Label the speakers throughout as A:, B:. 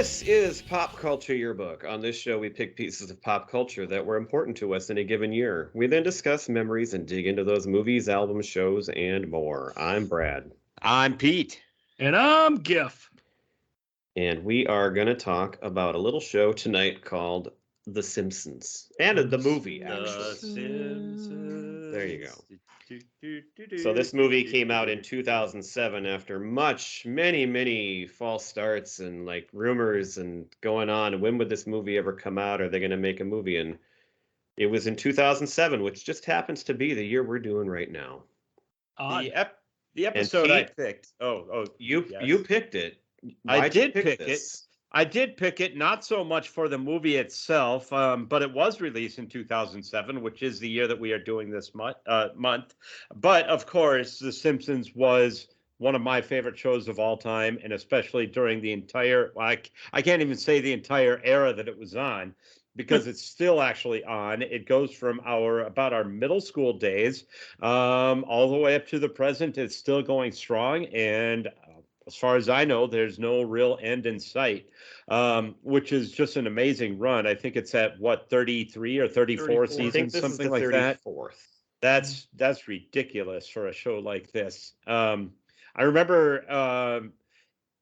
A: This is Pop Culture Yearbook. On this show, we pick pieces of pop culture that were important to us in a given year. We then discuss memories and dig into those movies, albums, shows, and more. I'm Brad.
B: I'm Pete.
C: And I'm Giff.
A: And we are going to talk about a little show tonight called The Simpsons. And the movie, actually.
B: Simpsons.
A: There you go. So this movie came out in 2007 after many false starts and like rumors and going on. When would this movie ever come out? Are they going to make a movie? And it was in 2007, which just happens to be the year we're doing right now.
B: The episode I picked.
A: You picked it.
B: I did pick it. I did pick it, not so much for the movie itself, but it was released in 2007, which is the year that we are doing this month. But of course, The Simpsons was one of my favorite shows of all time, and especially during the entire, I can't even say the entire era that it was on, because it's still actually on. It goes from about our middle school days all the way up to the present. It's still going strong, and as far as I know, there's no real end in sight, which is just an amazing run. I think it's at 33 or 34 seasons, something like that. That's ridiculous for a show like this. I remember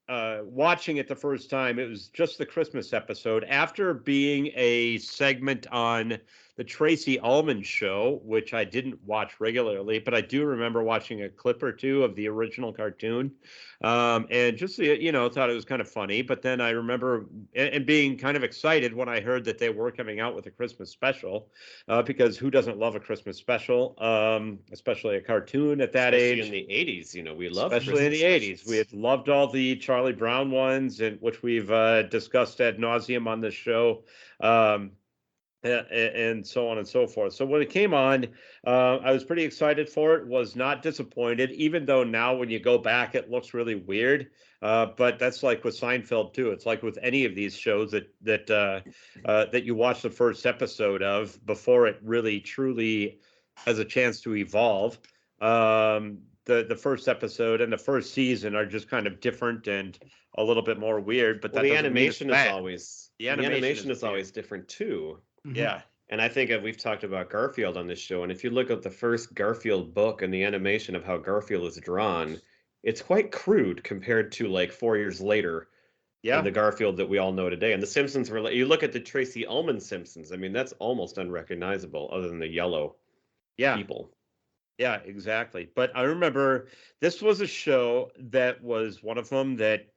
B: watching it the first time. It was just the Christmas episode after being a segment on the Tracy Ullman Show, which I didn't watch regularly, but I do remember watching a clip or two of the original cartoon, and just thought it was kind of funny. But then I remember and being kind of excited when I heard that they were coming out with a Christmas special, because who doesn't love a Christmas special, especially a cartoon at that age?
A: In the 80s, we loved
B: especially
A: Christmas
B: in the 80s.
A: specials.
B: We had loved all the Charlie Brown ones, and which we've discussed ad nauseum on this show. And so on and so forth. So when it came on, I was pretty excited for it, was not disappointed, even though now when you go back, it looks really weird. But that's like with Seinfeld, too. It's like with any of these shows that you watch the first episode of before it really truly has a chance to evolve. The first episode and the first season are just kind of different and a little bit more weird. But
A: the animation is always always different, too.
B: Yeah.
A: And I think we've talked about Garfield on this show. And if you look at the first Garfield book and the animation of how Garfield is drawn, it's quite crude compared to like 4 years later. Yeah. And the Garfield that we all know today. And the Simpsons you look at the Tracy Ullman Simpsons. I mean, that's almost unrecognizable other than the yellow people.
B: Yeah, exactly. But I remember this was a show that was one of them that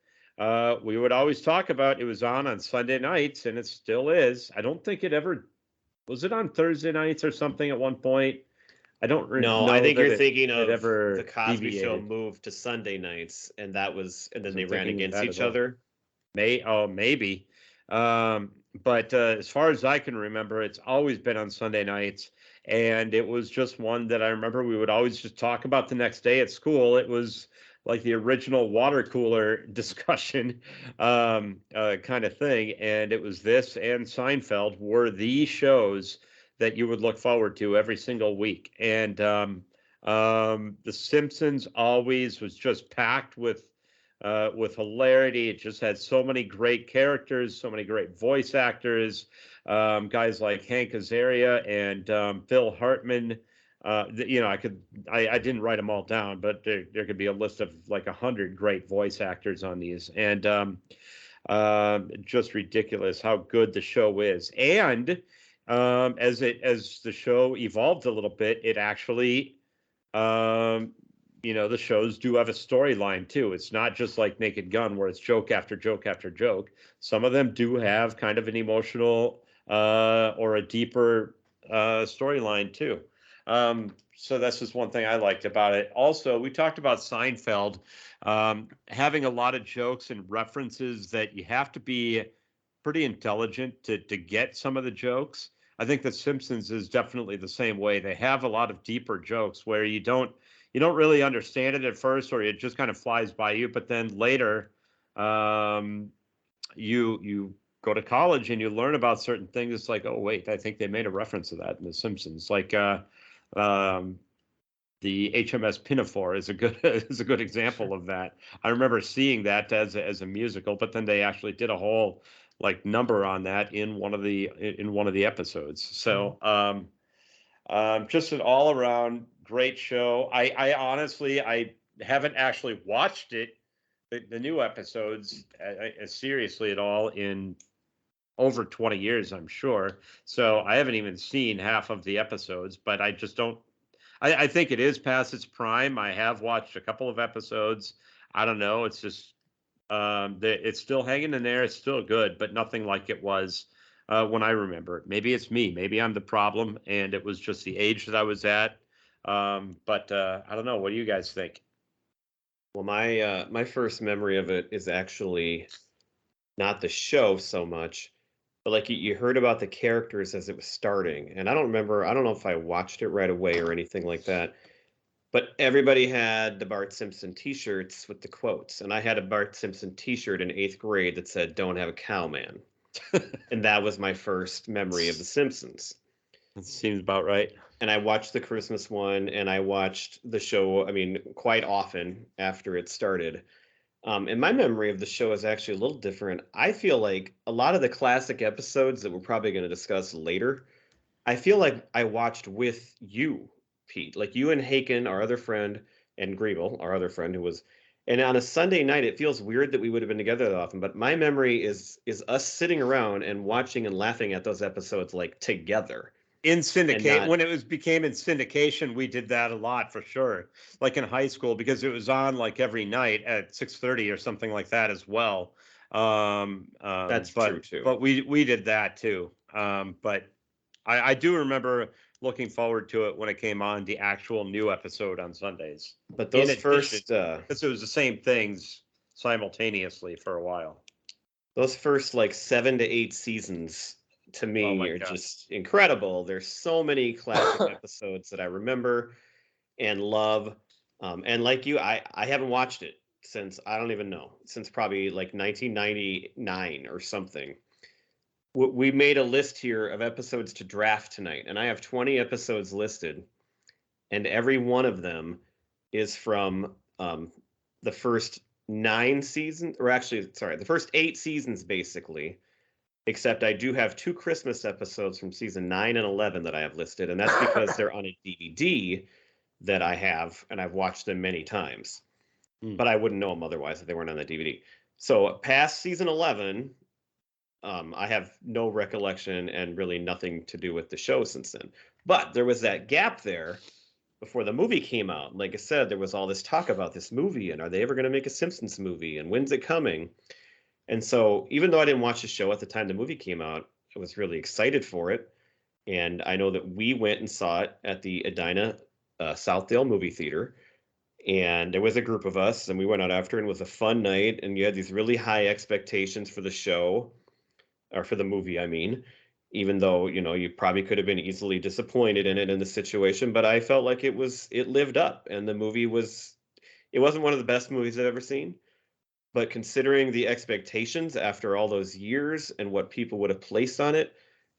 B: we would always talk about. It was on Sunday nights, and it still is. I don't think was it on Thursday nights or something at one point? I don't know.
A: No, I think you're thinking of the Cosby Show moved to Sunday nights, and then they ran against each other.
B: Maybe. But as far as I can remember, it's always been on Sunday nights. And it was just one that I remember we would always just talk about the next day at school. It was like the original water cooler discussion kind of thing. And it was this and Seinfeld were the shows that you would look forward to every single week. And The Simpsons always was just packed with hilarity. It just had so many great characters, so many great voice actors, guys like Hank Azaria and Phil Hartman. I didn't write them all down, but there could be a list of like 100 great voice actors on these, and just ridiculous how good the show is. And as the show evolved a little bit, it actually, the shows do have a storyline too. It's not just like Naked Gun where it's joke after joke after joke. Some of them do have kind of an emotional or a deeper storyline too. So that's just one thing I liked about it. Also, we talked about Seinfeld having a lot of jokes and references that you have to be pretty intelligent to get some of the jokes. I think that Simpsons is definitely the same way. They have a lot of deeper jokes where you don't really understand it at first, or it just kind of flies by you. But then later, you go to college and you learn about certain things. It's like, oh wait, I think they made a reference to that in The Simpsons. Like the HMS Pinafore is a good is a good example of that. I remember seeing that as a musical, but then they actually did a whole like number on that in one of the episodes. So just an all around great show. I honestly I haven't actually watched it the new episodes as seriously at all in over 20 years, I'm sure. So I haven't even seen half of the episodes, but I just don't. I think it is past its prime. I have watched a couple of episodes. I don't know. It's just it's still hanging in there. It's still good, but nothing like it was when I remember it. Maybe it's me. Maybe I'm the problem, and it was just the age that I was at. But I don't know. What do you guys think?
A: Well, my first memory of it is actually not the show so much, but like you heard about the characters as it was starting, and I don't know if I watched it right away or anything like that, but everybody had the Bart Simpson T-shirts with the quotes, and I had a Bart Simpson T-shirt in 8th grade that said "Don't have a cow, man," and that was my first memory of The Simpsons.
B: That seems about right.
A: And I watched the Christmas one, and I watched the show, I mean, quite often after it started. And my memory of the show is actually a little different. I feel like a lot of the classic episodes that we're probably going to discuss later, I feel like I watched with you, Pete. Like you and Haken, our other friend, and Griebel, our other friend, who was. And on a Sunday night, it feels weird that we would have been together that often. But my memory is us sitting around and watching and laughing at those episodes like together.
B: In syndicate, when it became in syndication, we did that a lot for sure. Like in high school, because it was on like every night at 6:30 or something like that as well.
A: That's true too.
B: But we did that too. But I do remember looking forward to it when it came on, the actual new episode on Sundays.
A: But those because
B: it was the same things simultaneously for a while.
A: Those first like 7 to 8 seasons to me are just incredible. There's so many classic episodes that I remember and love. And like you, I haven't watched it since, I don't even know, since probably like 1999 or something. We made a list here of episodes to draft tonight, and I have 20 episodes listed, and every one of them is from the first 9 seasons, or actually, sorry, the first 8 seasons basically. Except I do have 2 Christmas episodes from season 9 and 11 that I have listed, and that's because they're on a DVD that I have, and I've watched them many times. But I wouldn't know them otherwise if they weren't on the DVD. So past season 11, I have no recollection and really nothing to do with the show since then. But there was that gap there before the movie came out. Like I said, there was all this talk about this movie, and are they ever going to make a Simpsons movie, and when's it coming? And so even though I didn't watch the show at the time the movie came out, I was really excited for it. And I know that we went and saw it at the Edina Southdale movie theater. And there was a group of us, and we went out after, and it was a fun night. And you had these really high expectations for the show, or for the movie, I mean, even though, you know, you probably could have been easily disappointed in it in the situation. But I felt like it lived up. And the movie it wasn't one of the best movies I've ever seen. But considering the expectations after all those years and what people would have placed on it,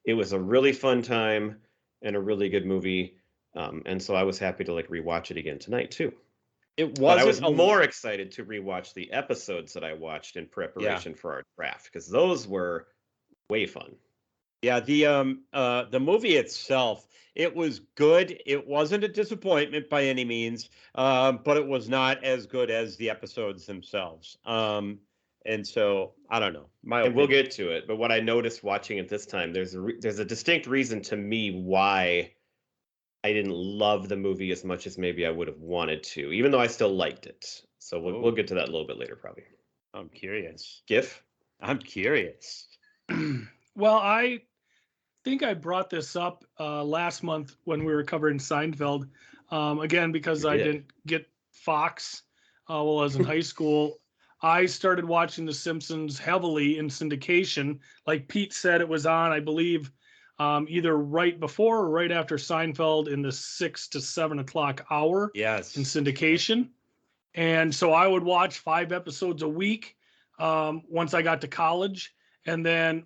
A: it was a really fun time and a really good movie. And so I was happy to like rewatch it again tonight too. But I was more excited to rewatch the episodes that I watched in preparation for our draft, because those were way fun.
B: Yeah, the movie itself, it was good. It wasn't a disappointment by any means, but it was not as good as the episodes themselves. And so I don't know.
A: And we'll get to it. But what I noticed watching it this time, there's a distinct reason to me why I didn't love the movie as much as maybe I would have wanted to, even though I still liked it. So we'll get to that a little bit later, probably.
B: I'm curious.
A: GIF?
B: I'm curious.
C: Well, I think I brought this up last month when we were covering Seinfeld. Again, because I didn't get Fox while I was in high school. I started watching The Simpsons heavily in syndication. Like Pete said, it was on, I believe, either right before or right after Seinfeld in the 6 to 7 o'clock hour.
B: Yes.
C: In syndication. And so I would watch 5 episodes a week once I got to college. And then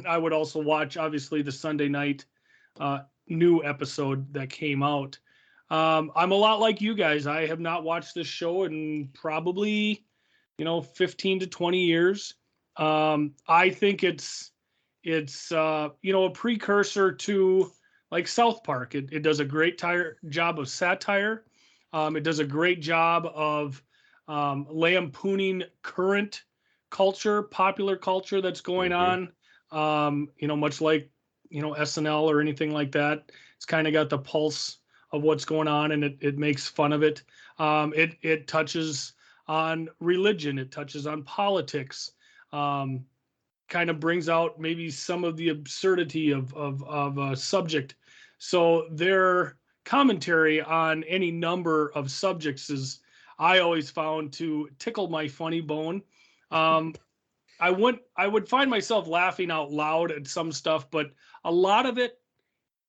C: I would also watch, obviously, the Sunday night new episode that came out. I'm a lot like you guys. I have not watched this show in probably, 15 to 20 years. I think it's a precursor to like South Park. It does a great job of satire. It does a great job of lampooning current culture, popular culture that's going on. Much like SNL or anything like that. It's kind of got the pulse of what's going on, and it makes fun of it. It touches on religion. It touches on politics. Kind of brings out maybe some of the absurdity of a subject. So their commentary on any number of subjects is, I always found, to tickle my funny bone. I would find myself laughing out loud at some stuff, but a lot of it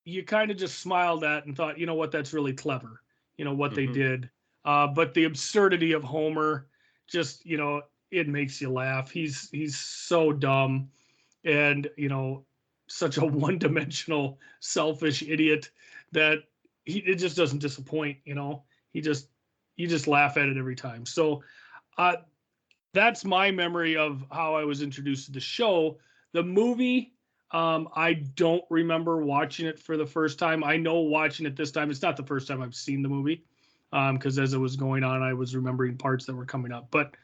C: you kind of just smiled at and thought, you know what, that's really clever, what they did. But the absurdity of Homer, just, it makes you laugh. He's so dumb and, such a one-dimensional, selfish idiot that it just doesn't disappoint, you just laugh at it every time. So that's my memory of how I was introduced to the show. The movie, I don't remember watching it for the first time. I know watching it this time, it's not the first time I've seen the movie, because as it was going on, I was remembering parts that were coming up. But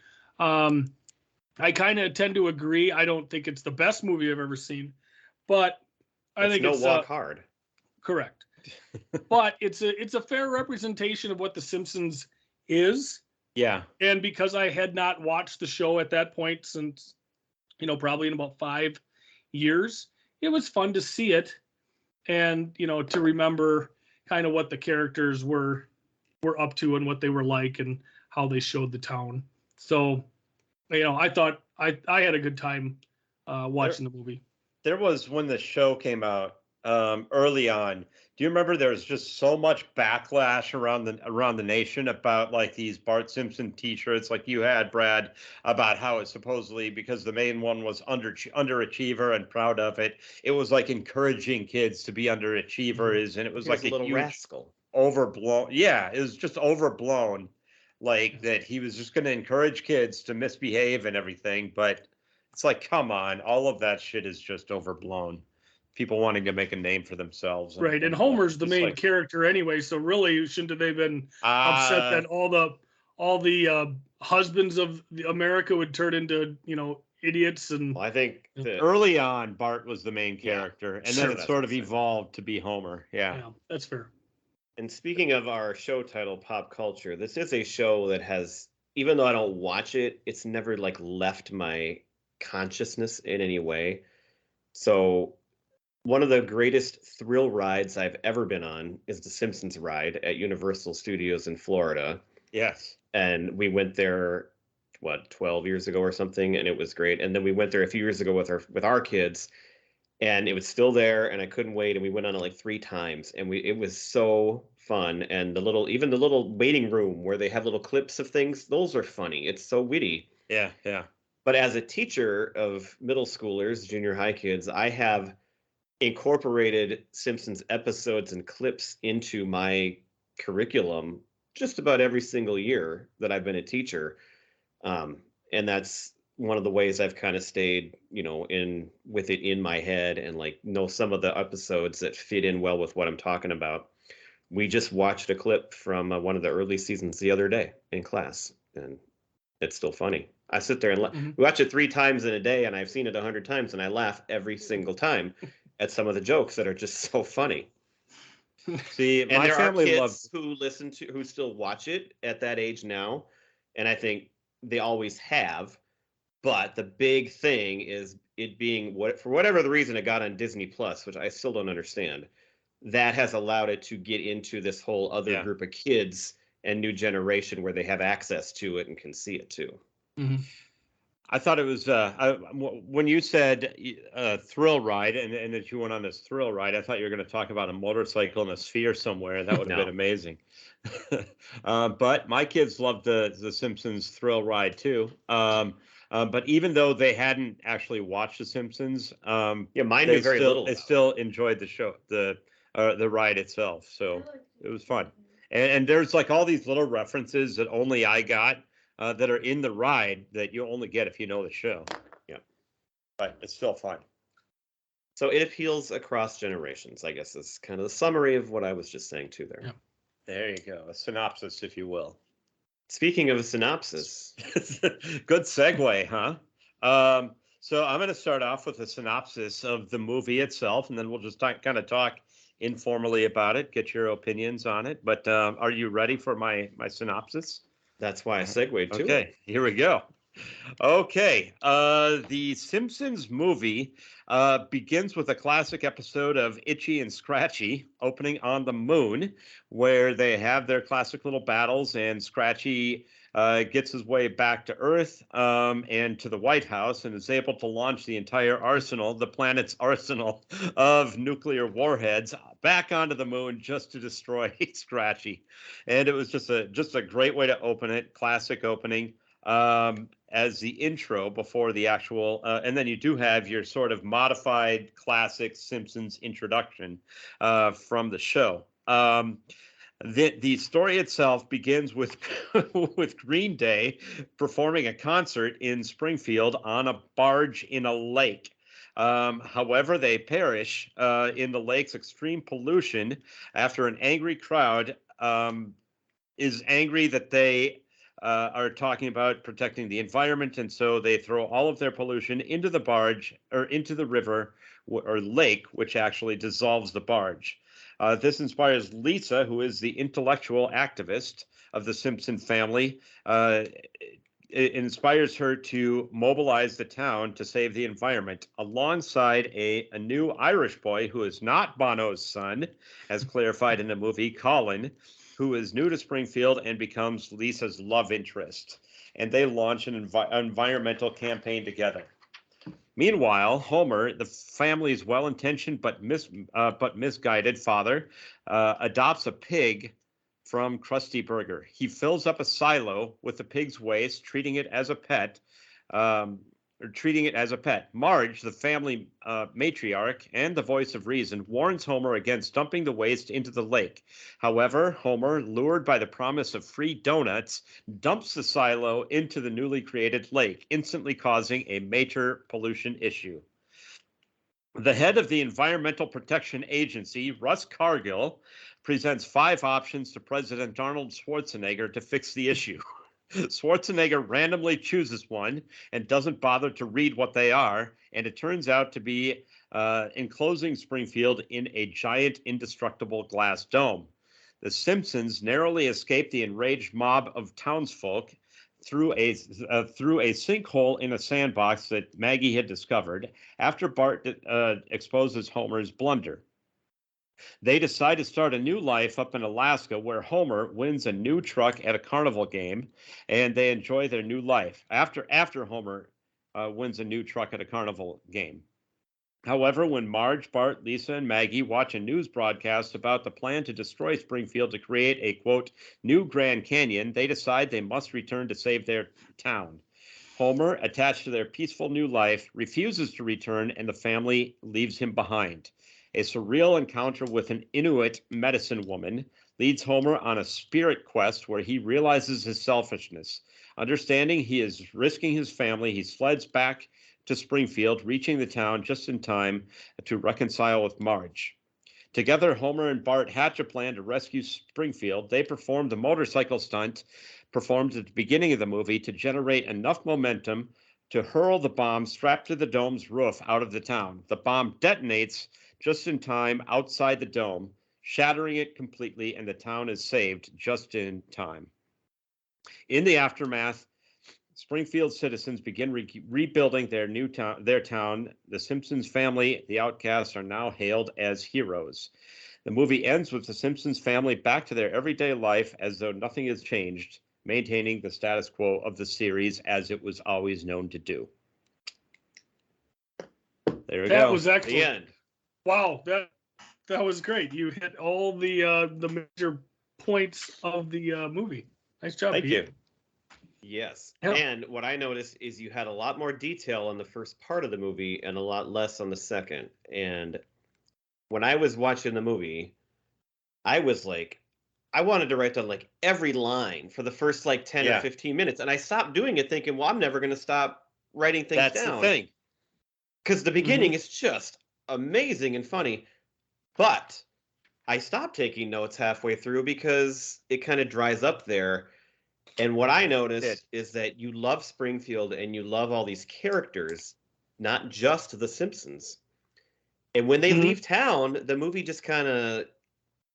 C: I kind of tend to agree. I don't think it's the best movie I've ever seen, but I think it's
A: Walk Hard.
C: Correct. But it's a fair representation of what The Simpsons is.
B: Yeah.
C: And because I had not watched the show at that point since, probably in about 5 years, it was fun to see it and, to remember kind of what the characters were up to and what they were like and how they showed the town. So, I thought I had a good time watching the movie.
B: There was, when the show came out early on, do you remember there was just so much backlash around the nation about like these Bart Simpson t-shirts like you had, Brad, about how it's supposedly, because the main one was underachiever and proud of it, it was like encouraging kids to be underachievers, and it was like a
A: little
B: huge
A: rascal.
B: Overblown. Yeah, it was just overblown, like that he was just going to encourage kids to misbehave and everything. But it's like, come on, all of that shit is just overblown. People wanting to make a name for themselves.
C: Right. And Homer's the main character anyway. So really, shouldn't they have been upset that all the husbands of America would turn into, idiots? And
A: well, I think
B: early on, Bart was the main character, and then it sort of evolved to be Homer.
C: Yeah, that's fair.
A: And speaking of our show title, Pop Culture, this is a show that has, even though I don't watch it, it's never like left my consciousness in any way. So one of the greatest thrill rides I've ever been on is the Simpsons ride at Universal Studios in Florida.
B: Yes.
A: And we went there, 12 years ago or something, and it was great. And then we went there a few years ago with our kids, and it was still there, and I couldn't wait. And we went on it like 3 times, and it was so fun. And the little waiting room where they have little clips of things, those are funny. It's so witty.
B: Yeah, yeah.
A: But as a teacher of middle schoolers, junior high kids, I have incorporated Simpsons episodes and clips into my curriculum just about every single year that I've been a teacher. And that's one of the ways I've kind of stayed, with it in my head and like know some of the episodes that fit in well with what I'm talking about. We just watched a clip from one of the early seasons the other day in class, and it's still funny. I sit there and watch it 3 times in a day, and I've seen it 100 times, and I laugh every single time at some of the jokes that are just so funny.
B: See,
A: and there are kids who still watch it at that age now, and I think they always have. But the big thing is it being for whatever the reason it got on Disney Plus, which I still don't understand. That has allowed it to get into this whole other group of kids and new generation where they have access to it and can see it too.
C: Mm-hmm.
B: I thought it was when you said thrill ride and that you went on this thrill ride, I thought you were going to talk about a motorcycle and a sphere somewhere. That would have been amazing. But my kids loved the Simpsons thrill ride too. But even though they hadn't actually watched the Simpsons,
A: mine knew very little.
B: They still enjoyed the show, the ride itself. So it was fun. And there's like all these little references that only I got that are in the ride that you only get if you know the show.
A: Yeah.
B: But it's still fun.
A: So it appeals across generations, I guess is kind of the summary of what I was just saying too there.
C: Yeah.
B: There you go. A synopsis, if you will.
A: Speaking of a synopsis.
B: Good segue, huh? So I'm going to start off with a synopsis of the movie itself, and then we'll just kind of talk informally about it, get your opinions on it. But are you ready for my synopsis?
A: That's why I segued to it.
B: Okay, here we go. Okay, the Simpsons movie begins with a classic episode of Itchy and Scratchy opening on the moon, where they have their classic little battles, and Scratchy gets his way back to Earth and to the White House and is able to launch the entire arsenal, the planet's arsenal of nuclear warheads, back onto the moon just to destroy Scratchy. And it was just a great way to open it, classic opening. As the intro before the actual, and then you do have your sort of modified classic Simpsons introduction from the show. The story itself begins with with Green Day performing a concert in Springfield on a barge in a lake. However, they perish in the lake's extreme pollution after an angry crowd is angry that they are talking about protecting the environment, and so they throw all of their pollution into the barge or into the river or lake, which actually dissolves the barge. This inspires Lisa, who is the intellectual activist of the Simpson family. It inspires her to mobilize the town to save the environment alongside a new Irish boy who is not Bono's son, as clarified in the movie, Colin, who is new to Springfield and becomes Lisa's love interest. And they launch an environmental campaign together. Meanwhile, Homer, the family's well-intentioned but misguided father, adopts a pig from Krusty Burger. He fills up a silo with the pig's waste, treating it as a pet. Marge, the family matriarch and the voice of reason, warns Homer against dumping the waste into the lake. However, Homer, lured by the promise of free donuts, dumps the silo into the newly created lake, instantly causing a major pollution issue. The head of the Environmental Protection Agency, Russ Cargill, presents 5 options to President Arnold Schwarzenegger to fix the issue. Schwarzenegger randomly chooses one and doesn't bother to read what they are, and it turns out to be enclosing Springfield in a giant indestructible glass dome. The Simpsons narrowly escape the enraged mob of townsfolk through a sinkhole in a sandbox that Maggie had discovered after Bart exposes Homer's blunder. They decide to start a new life up in Alaska, where Homer wins a new truck at a carnival game, and they enjoy their new life after Homer wins a new truck at a carnival game. However, when Marge, Bart, Lisa, and Maggie watch a news broadcast about the plan to destroy Springfield to create a, quote, new Grand Canyon, they decide they must return to save their town. Homer, attached to their peaceful new life, refuses to return, and the family leaves him behind. A surreal encounter with an Inuit medicine woman leads Homer on a spirit quest where he realizes his selfishness. Understanding he is risking his family, he sleds back to Springfield, reaching the town just in time to reconcile with Marge. Together, Homer and Bart hatch a plan to rescue Springfield. They perform the motorcycle stunt performed at the beginning of the movie to generate enough momentum to hurl the bomb strapped to the dome's roof out of the town. The bomb detonates just in time outside the dome, shattering it completely, and the town is saved just in time. In the aftermath, Springfield citizens begin rebuilding their town. The Simpsons family, the outcasts, are now hailed as heroes. The movie ends with the Simpsons family back to their everyday life as though nothing has changed, maintaining the status quo of the series as it was always known to do. There we go.
C: That was excellent.
A: The end.
C: Wow, that was great. You hit all the major points of the movie. Nice job,
B: Thank
C: Pete.
B: you.
A: Yes.
C: Yep.
A: And what I noticed is you had a lot more detail in the first part of the movie and a lot less on the second. And when I was watching the movie, I was like, I wanted to write down like every line for the first like 10 or 15 minutes. And I stopped doing it thinking, well, I'm never going to stop writing things down.
B: That's the thing.
A: Because the beginning is just amazing and funny. But I stopped taking notes halfway through because it kind of dries up there. And what I noticed is that you love Springfield and you love all these characters, not just the Simpsons. And when they leave town, the movie just kind of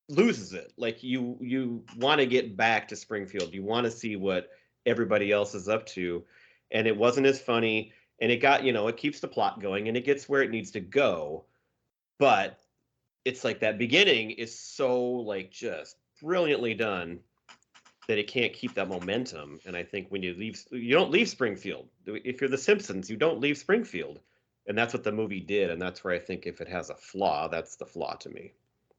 A: loses it. Like you want to get back to Springfield. You want to see what everybody else is up to. And it wasn't as funny. And it got, it keeps the plot going and it gets where it needs to go. But it's like that beginning is so like just brilliantly done that it can't keep that momentum. And I think when you don't leave Springfield. If you're the Simpsons, you don't leave Springfield. And that's what the movie did. And that's where I think if it has a flaw, that's the flaw to me.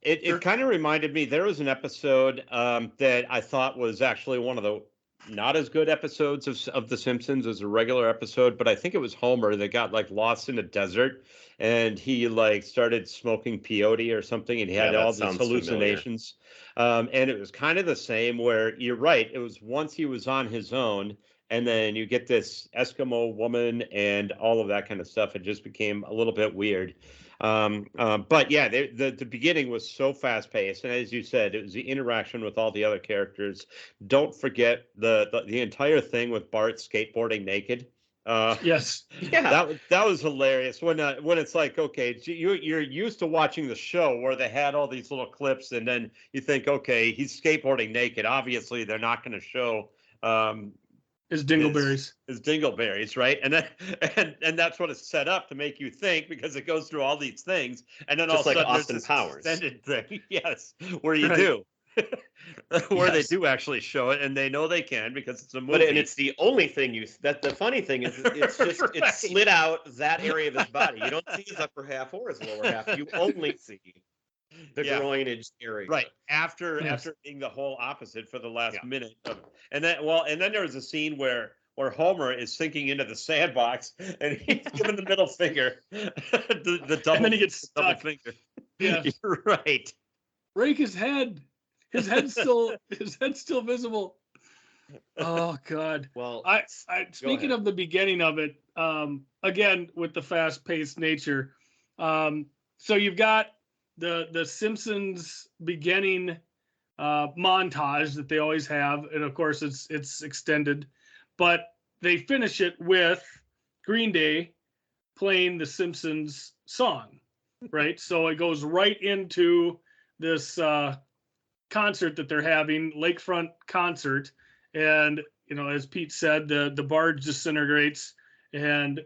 B: It kind of reminded me, there was an episode that I thought was actually one of the not as good episodes of The Simpsons as a regular episode, but I think it was Homer that got like lost in a desert and he like started smoking peyote or something and he had all these hallucinations. And it was kind of the same where you're right. It was once he was on his own and then you get this Eskimo woman and all of that kind of stuff. It just became a little bit weird. But yeah, the beginning was so fast paced, and as you said, it was the interaction with all the other characters. Don't forget the entire thing with Bart skateboarding naked.
C: Yes,
B: yeah, that was hilarious. When it's like, okay, you're used to watching the show where they had all these little clips, and then you think, okay, he's skateboarding naked. Obviously, they're not going to show.
C: His dingleberries.
B: His dingleberries, right? And then and that's what it's set up to make you think because it goes through all these things, and then
A: just
B: all
A: like
B: of a sudden
A: Austin Powers
B: extended thing, yes, where you do. Where they do actually show it, and they know they can because it's a movie.
A: And it's the only thing the funny thing is it's just it's slid out that area of his body. You don't see his upper half or his lower half. You only see the groinage area.
B: Right. After being the whole opposite for the last minute of it. And then there was a scene where Homer is sinking into the sandbox and he's giving the middle finger. the double,
C: and then he gets stuck.
B: Finger.
C: Yeah.
B: You're right.
C: Break his head. His head's still visible. Oh God.
A: Well,
C: I speaking of the beginning of it, again with the fast-paced nature. So you've got the Simpsons beginning montage that they always have, and of course it's extended, but they finish it with Green Day playing the Simpsons song, right? So it goes right into this concert that they're having, lakefront concert, and as Pete said, the barge disintegrates and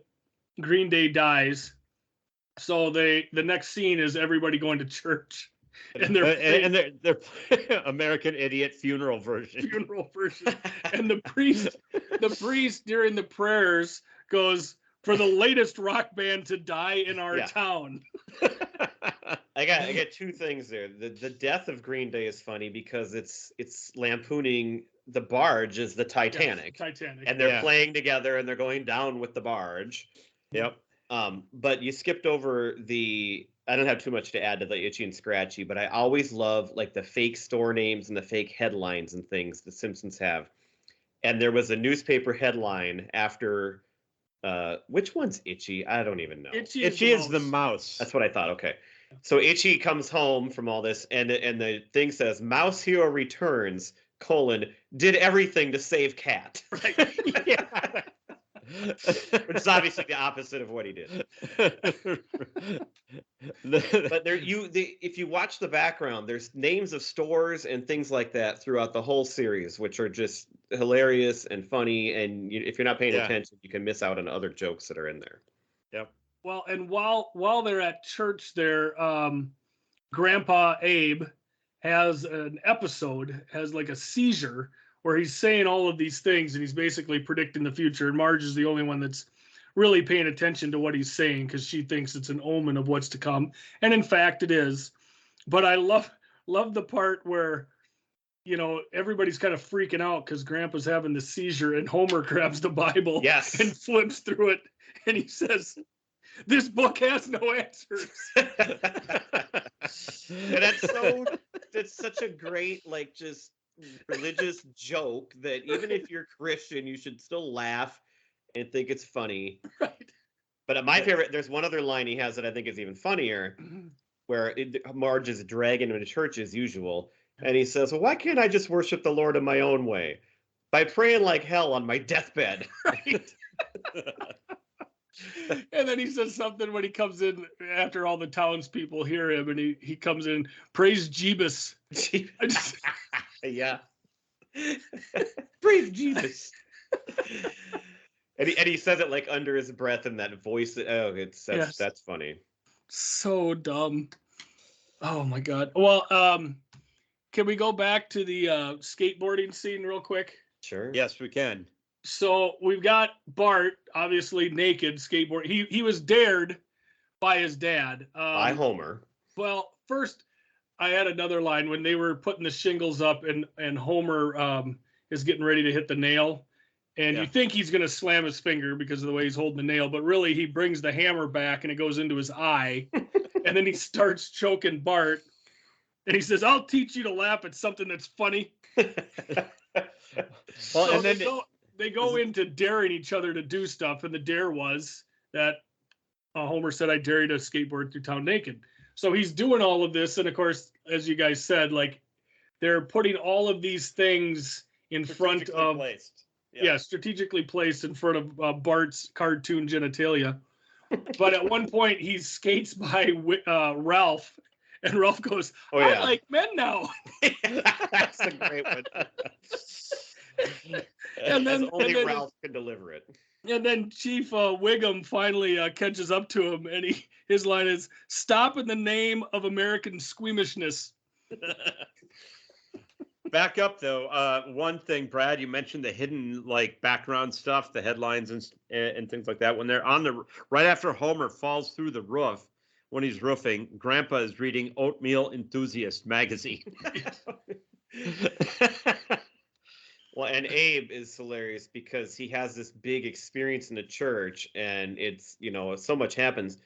C: Green Day dies. So the next scene is everybody going to church, and they're
B: American Idiot funeral version,
C: and the priest during the prayers goes, for the latest rock band to die in our town.
A: I got two things there. The death of Green Day is funny because it's lampooning the barge as the Titanic.
C: Titanic.
A: And they're playing together and they're going down with the barge.
B: Yep.
A: But you skipped over I don't have too much to add to the Itchy and Scratchy, but I always love like the fake store names and the fake headlines and things the Simpsons have. And there was a newspaper headline after which one's Itchy? I don't even know.
B: Itchy is the mouse.
A: That's what I thought. Okay. So Itchy comes home from all this and the thing says Mouse Hero returns, did everything to save Cat.
C: Right.
A: Yeah. Which is obviously the opposite of what he did. But if you watch the background, there's names of stores and things like that throughout the whole series, which are just hilarious and funny. And if you're not paying attention, you can miss out on other jokes that are in there.
B: Yep.
C: Well, and while they're at church there, Grandpa Abe has like a seizure where he's saying all of these things and he's basically predicting the future. And Marge is the only one that's really paying attention to what he's saying because she thinks it's an omen of what's to come. And in fact, it is. But I love the part where, everybody's kind of freaking out because Grandpa's having the seizure and Homer grabs the Bible and flips through it. And he says, "This book has no answers."
A: And that's so it's such a great, like, just religious joke that even if you're Christian, you should still laugh and think it's funny.
C: Right.
A: But my favorite, there's one other line he has that I think is even funnier, where Marge is dragging him to church as usual. And he says, well, why can't I just worship the Lord in my own way? By praying like hell on my deathbed.
C: Right. And then he says something when he comes in after all the townspeople hear him, and he comes in, praise Jeebus.
A: Yeah. Praise Jeebus. And he says it like under his breath in that voice. That's funny.
C: So dumb. Oh my God. Well, can we go back to the skateboarding scene real quick?
A: Sure.
B: Yes, we can.
C: So we've got Bart, obviously naked, skateboard. He was dared by his dad.
A: By Homer.
C: Well, first, I had another line when they were putting the shingles up, and Homer is getting ready to hit the nail. And you think he's going to slam his finger because of the way he's holding the nail. But really, he brings the hammer back, and it goes into his eye. And then he starts choking Bart. And he says, I'll teach you to laugh at something that's funny.
B: Well, and then
C: they go into daring each other to do stuff, and the dare was that Homer said, I dare you to skateboard through town naked. So he's doing all of this, and of course, as you guys said, like, they're putting all of these things in front of strategically placed in front of Bart's cartoon genitalia. But at one point, he skates by Ralph, and Ralph goes, I like men now.
A: That's a great one. And then only Ralph can deliver it.
C: And then Chief Wiggum finally catches up to him, and his line is, stop in the name of American squeamishness.
B: Back up, though. One thing, Brad, you mentioned the hidden, like, background stuff, the headlines and things like that. When they're right after Homer falls through the roof, when he's roofing, Grandpa is reading Oatmeal Enthusiast magazine.
A: Well, and Abe is hilarious because he has this big experience in the church, and it's, so much happens,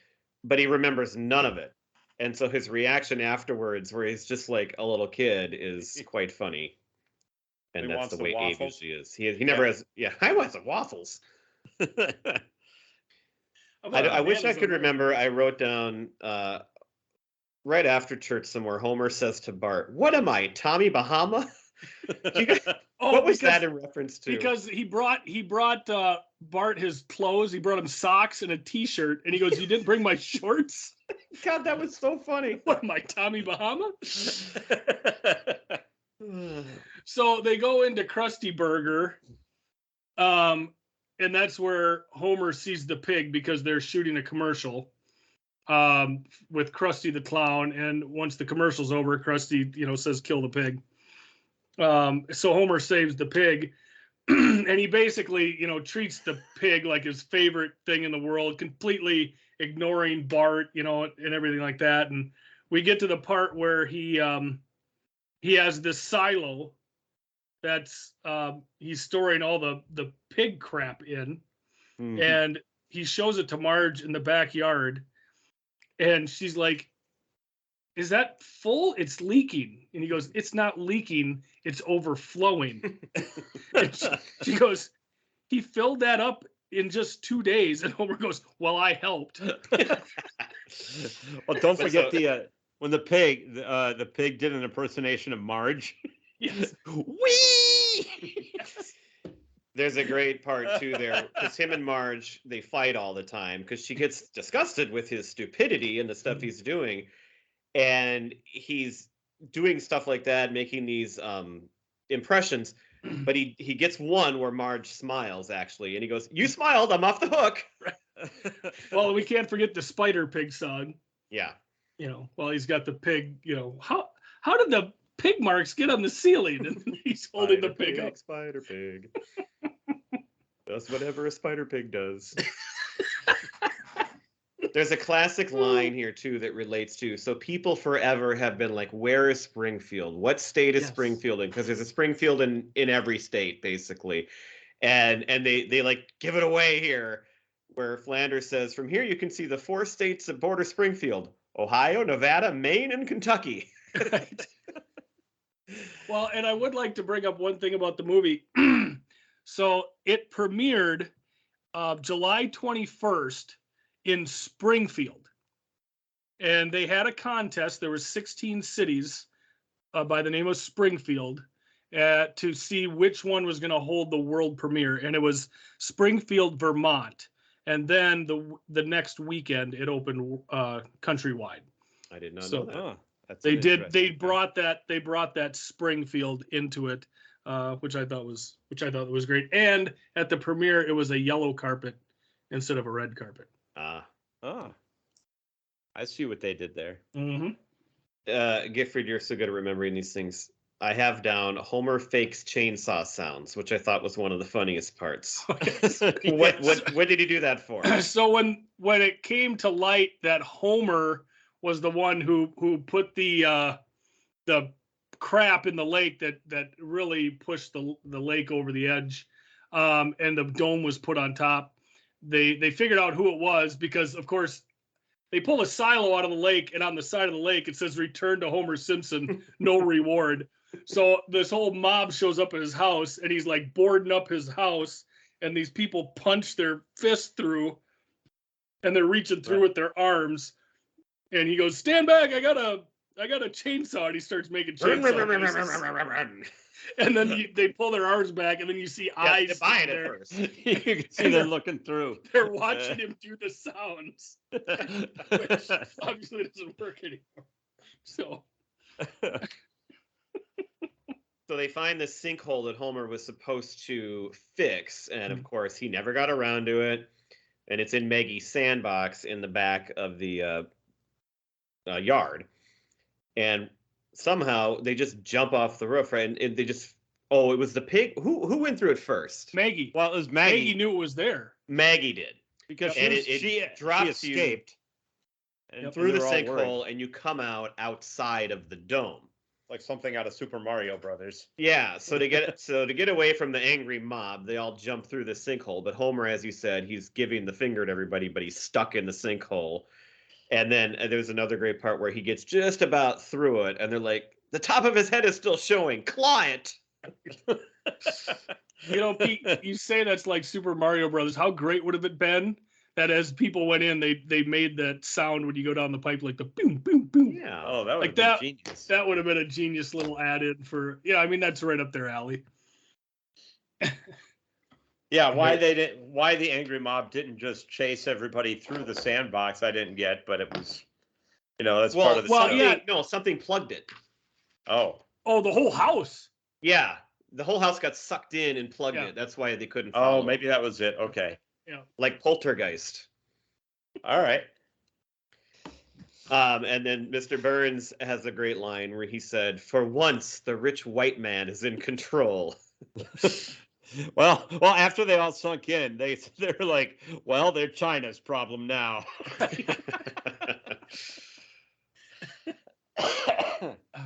A: but he remembers none of it. And so his reaction afterwards, where he's just like a little kid, is quite funny. And that's the way Abe usually is. He never has, I want some waffles. I wish I could remember. I wrote down right after church somewhere, Homer says to Bart, what am I, Tommy Bahama? What was that in reference to?
C: Because he brought Bart his clothes. He brought him socks and a T-shirt, and he goes, you didn't bring my shorts?
A: God, that was so funny.
C: What am I, Tommy Bahama? So they go into Krusty Burger, and that's where Homer sees the pig because they're shooting a commercial with Krusty the Clown. And once the commercial's over, Krusty, says, kill the pig. So Homer saves the pig, and he basically, treats the pig like his favorite thing in the world, completely ignoring Bart, and everything like that. And we get to the part where he has this silo that's he's storing all the pig crap in, and he shows it to Marge in the backyard, and she's like, is that full? It's leaking. And he goes, it's not leaking, it's overflowing. And she goes, he filled that up in just 2 days. And Homer goes, well, I helped.
B: Well, don't forget when the pig did an impersonation of Marge.
C: Yes.
B: Wee!
A: There's a great part too there, because him and Marge, they fight all the time because she gets disgusted with his stupidity and the stuff he's doing. And he's doing stuff like that, making these impressions. But he gets one where Marge smiles, actually. And he goes, you smiled, I'm off the hook.
C: Well, we can't forget the Spider Pig song.
A: Yeah.
C: Well, he's got the pig, how did the pig marks get on the ceiling? And he's holding the pig up.
A: Spider Pig. Does whatever a spider pig does. There's a classic line here, too, that relates to, so people forever have been like, where is Springfield? What state is Springfield in? Because there's a Springfield in every state, basically. And they like give it away here, where Flanders says, from here you can see the 4 states that border Springfield: Ohio, Nevada, Maine, and Kentucky.
C: Right. Well, and I would like to bring up one thing about the movie. So it premiered July 21st in Springfield, and they had a contest. There were 16 cities by the name of Springfield to see which one was going to hold the world premiere, and it was Springfield, Vermont. And then the next weekend it opened countrywide.
A: I did not know that.
B: Oh,
C: They brought that Springfield into it, which I thought was great. And at the premiere, it was a yellow carpet instead of a red carpet.
B: I see what they did there.
C: Mm-hmm.
A: Gifford, you're so good at remembering these things. I have down Homer fakes chainsaw sounds, which I thought was one of the funniest parts. What did he do that for?
C: So when it came to light that Homer was the one who put the crap in the lake that really pushed the lake over the edge, and the dome was put on top, they figured out who it was, because of course they pull a silo out of the lake, and on the side of the lake it says "Return to Homer Simpson, no reward." So this whole mob shows up at his house, and he's like boarding up his house, and these people punch their fist through, and they're reaching through with their arms, and he goes, "Stand back! I got a chainsaw," and he starts making chainsaw. And then they pull their arms back, and then you see eyes.
A: They're buying it first.
B: You can see they're looking through.
C: They're watching him do the sounds, which obviously doesn't work anymore. So
A: they find the sinkhole that Homer was supposed to fix, and of course he never got around to it. And it's in Maggie's sandbox in the back of the yard, and somehow they just jump off the roof, right? And they just it was the pig who went through it first.
C: Maggie.
B: Well, it was Maggie.
C: Maggie knew it was there
A: Maggie did,
B: because
A: she escaped
B: and
A: through the sinkhole, and you come out outside of the dome.
B: Like something out of Super Mario Brothers.
A: Yeah, so to get away from the angry mob, they all jump through the sinkhole. But Homer, as you said, he's giving the finger to everybody, but he's stuck in the sinkhole. And then there's another great part where he gets just about through it, and they're like, the top of his head is still showing. Claw it!
C: Pete, you say that's like Super Mario Brothers. How great would have it been that as people went in, they made that sound when you go down the pipe, like the boom, boom, boom.
A: Yeah.
B: Oh, that would have been genius.
C: That would have been a genius little add-in for. Yeah, I mean that's right up their alley.
B: Yeah, why the angry mob didn't just chase everybody through the sandbox, I didn't get, but it was, that's part of the
A: something plugged it.
B: Oh,
C: the whole house.
A: Yeah, the whole house got sucked in and plugged it. That's why they couldn't follow.
B: Oh, maybe that was it. Okay.
C: Yeah.
A: Like Poltergeist.
B: All right.
A: And then Mr. Burns has a great line where he said, "For once, the rich white man is in control."
B: Well, after they all sunk in, they're like, well, they're China's problem now.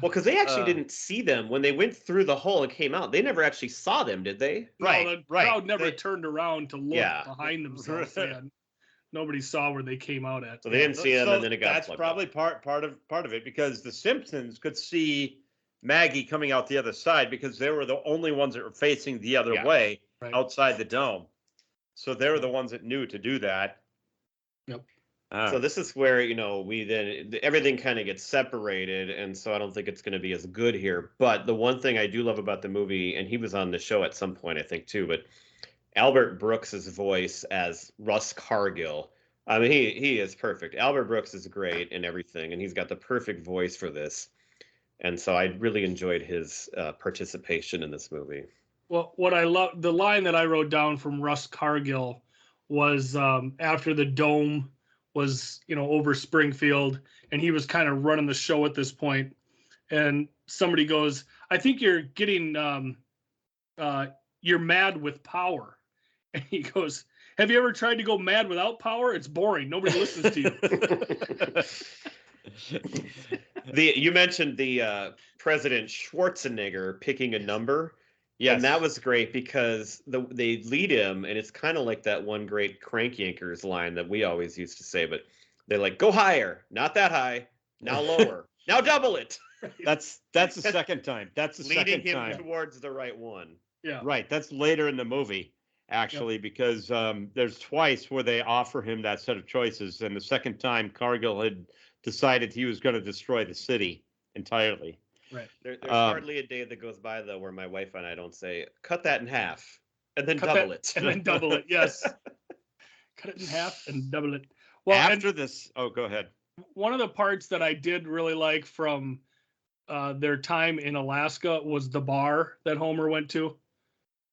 A: Well, because they actually didn't see them when they went through the hole and came out. They never actually saw them, did they?
C: Right. No, the crowd never turned around to look behind themselves. Nobody saw where they came out at.
A: So they didn't see them, and then it got.
B: That's probably part of it, because the Simpsons could see Maggie coming out the other side, because they were the only ones that were facing the other way outside the dome. So they were the ones that knew to do that.
C: Yep.
A: So this is where, we then everything kind of gets separated. And so I don't think it's going to be as good here. But the one thing I do love about the movie, and he was on the show at some point, I think, too, but Albert Brooks's voice as Russ Cargill. I mean, he is perfect. Albert Brooks is great and everything, and he's got the perfect voice for this. And so I really enjoyed his participation in this movie.
C: Well, what I love, the line that I wrote down from Russ Cargill was after the dome was, over Springfield, and he was kind of running the show at this point. And somebody goes, "I think you're getting, you're mad with power." And he goes, "Have you ever tried to go mad without power? It's boring. Nobody listens to you."
A: You mentioned the President Schwarzenegger picking a number. Yeah, and that was great because they lead him, and it's kind of like that one great Crank Yankers line that we always used to say, but they're like, "Go higher, not that high, now lower, now double it."
B: That's the second time. That's the
A: leading
B: second time.
A: him towards the right one.
C: Yeah.
B: Right. That's later in the movie, actually, because there's twice where they offer him that set of choices, and the second time Cargill had decided he was going to destroy the city entirely.
C: Right.
A: There's hardly a day that goes by though where my wife and I don't say, "Cut that in half," and then double it.
C: And then double it. Yes. Cut it in half and double it. Well,
B: after this, go ahead.
C: One of the parts that I did really like from their time in Alaska was the bar that Homer went to,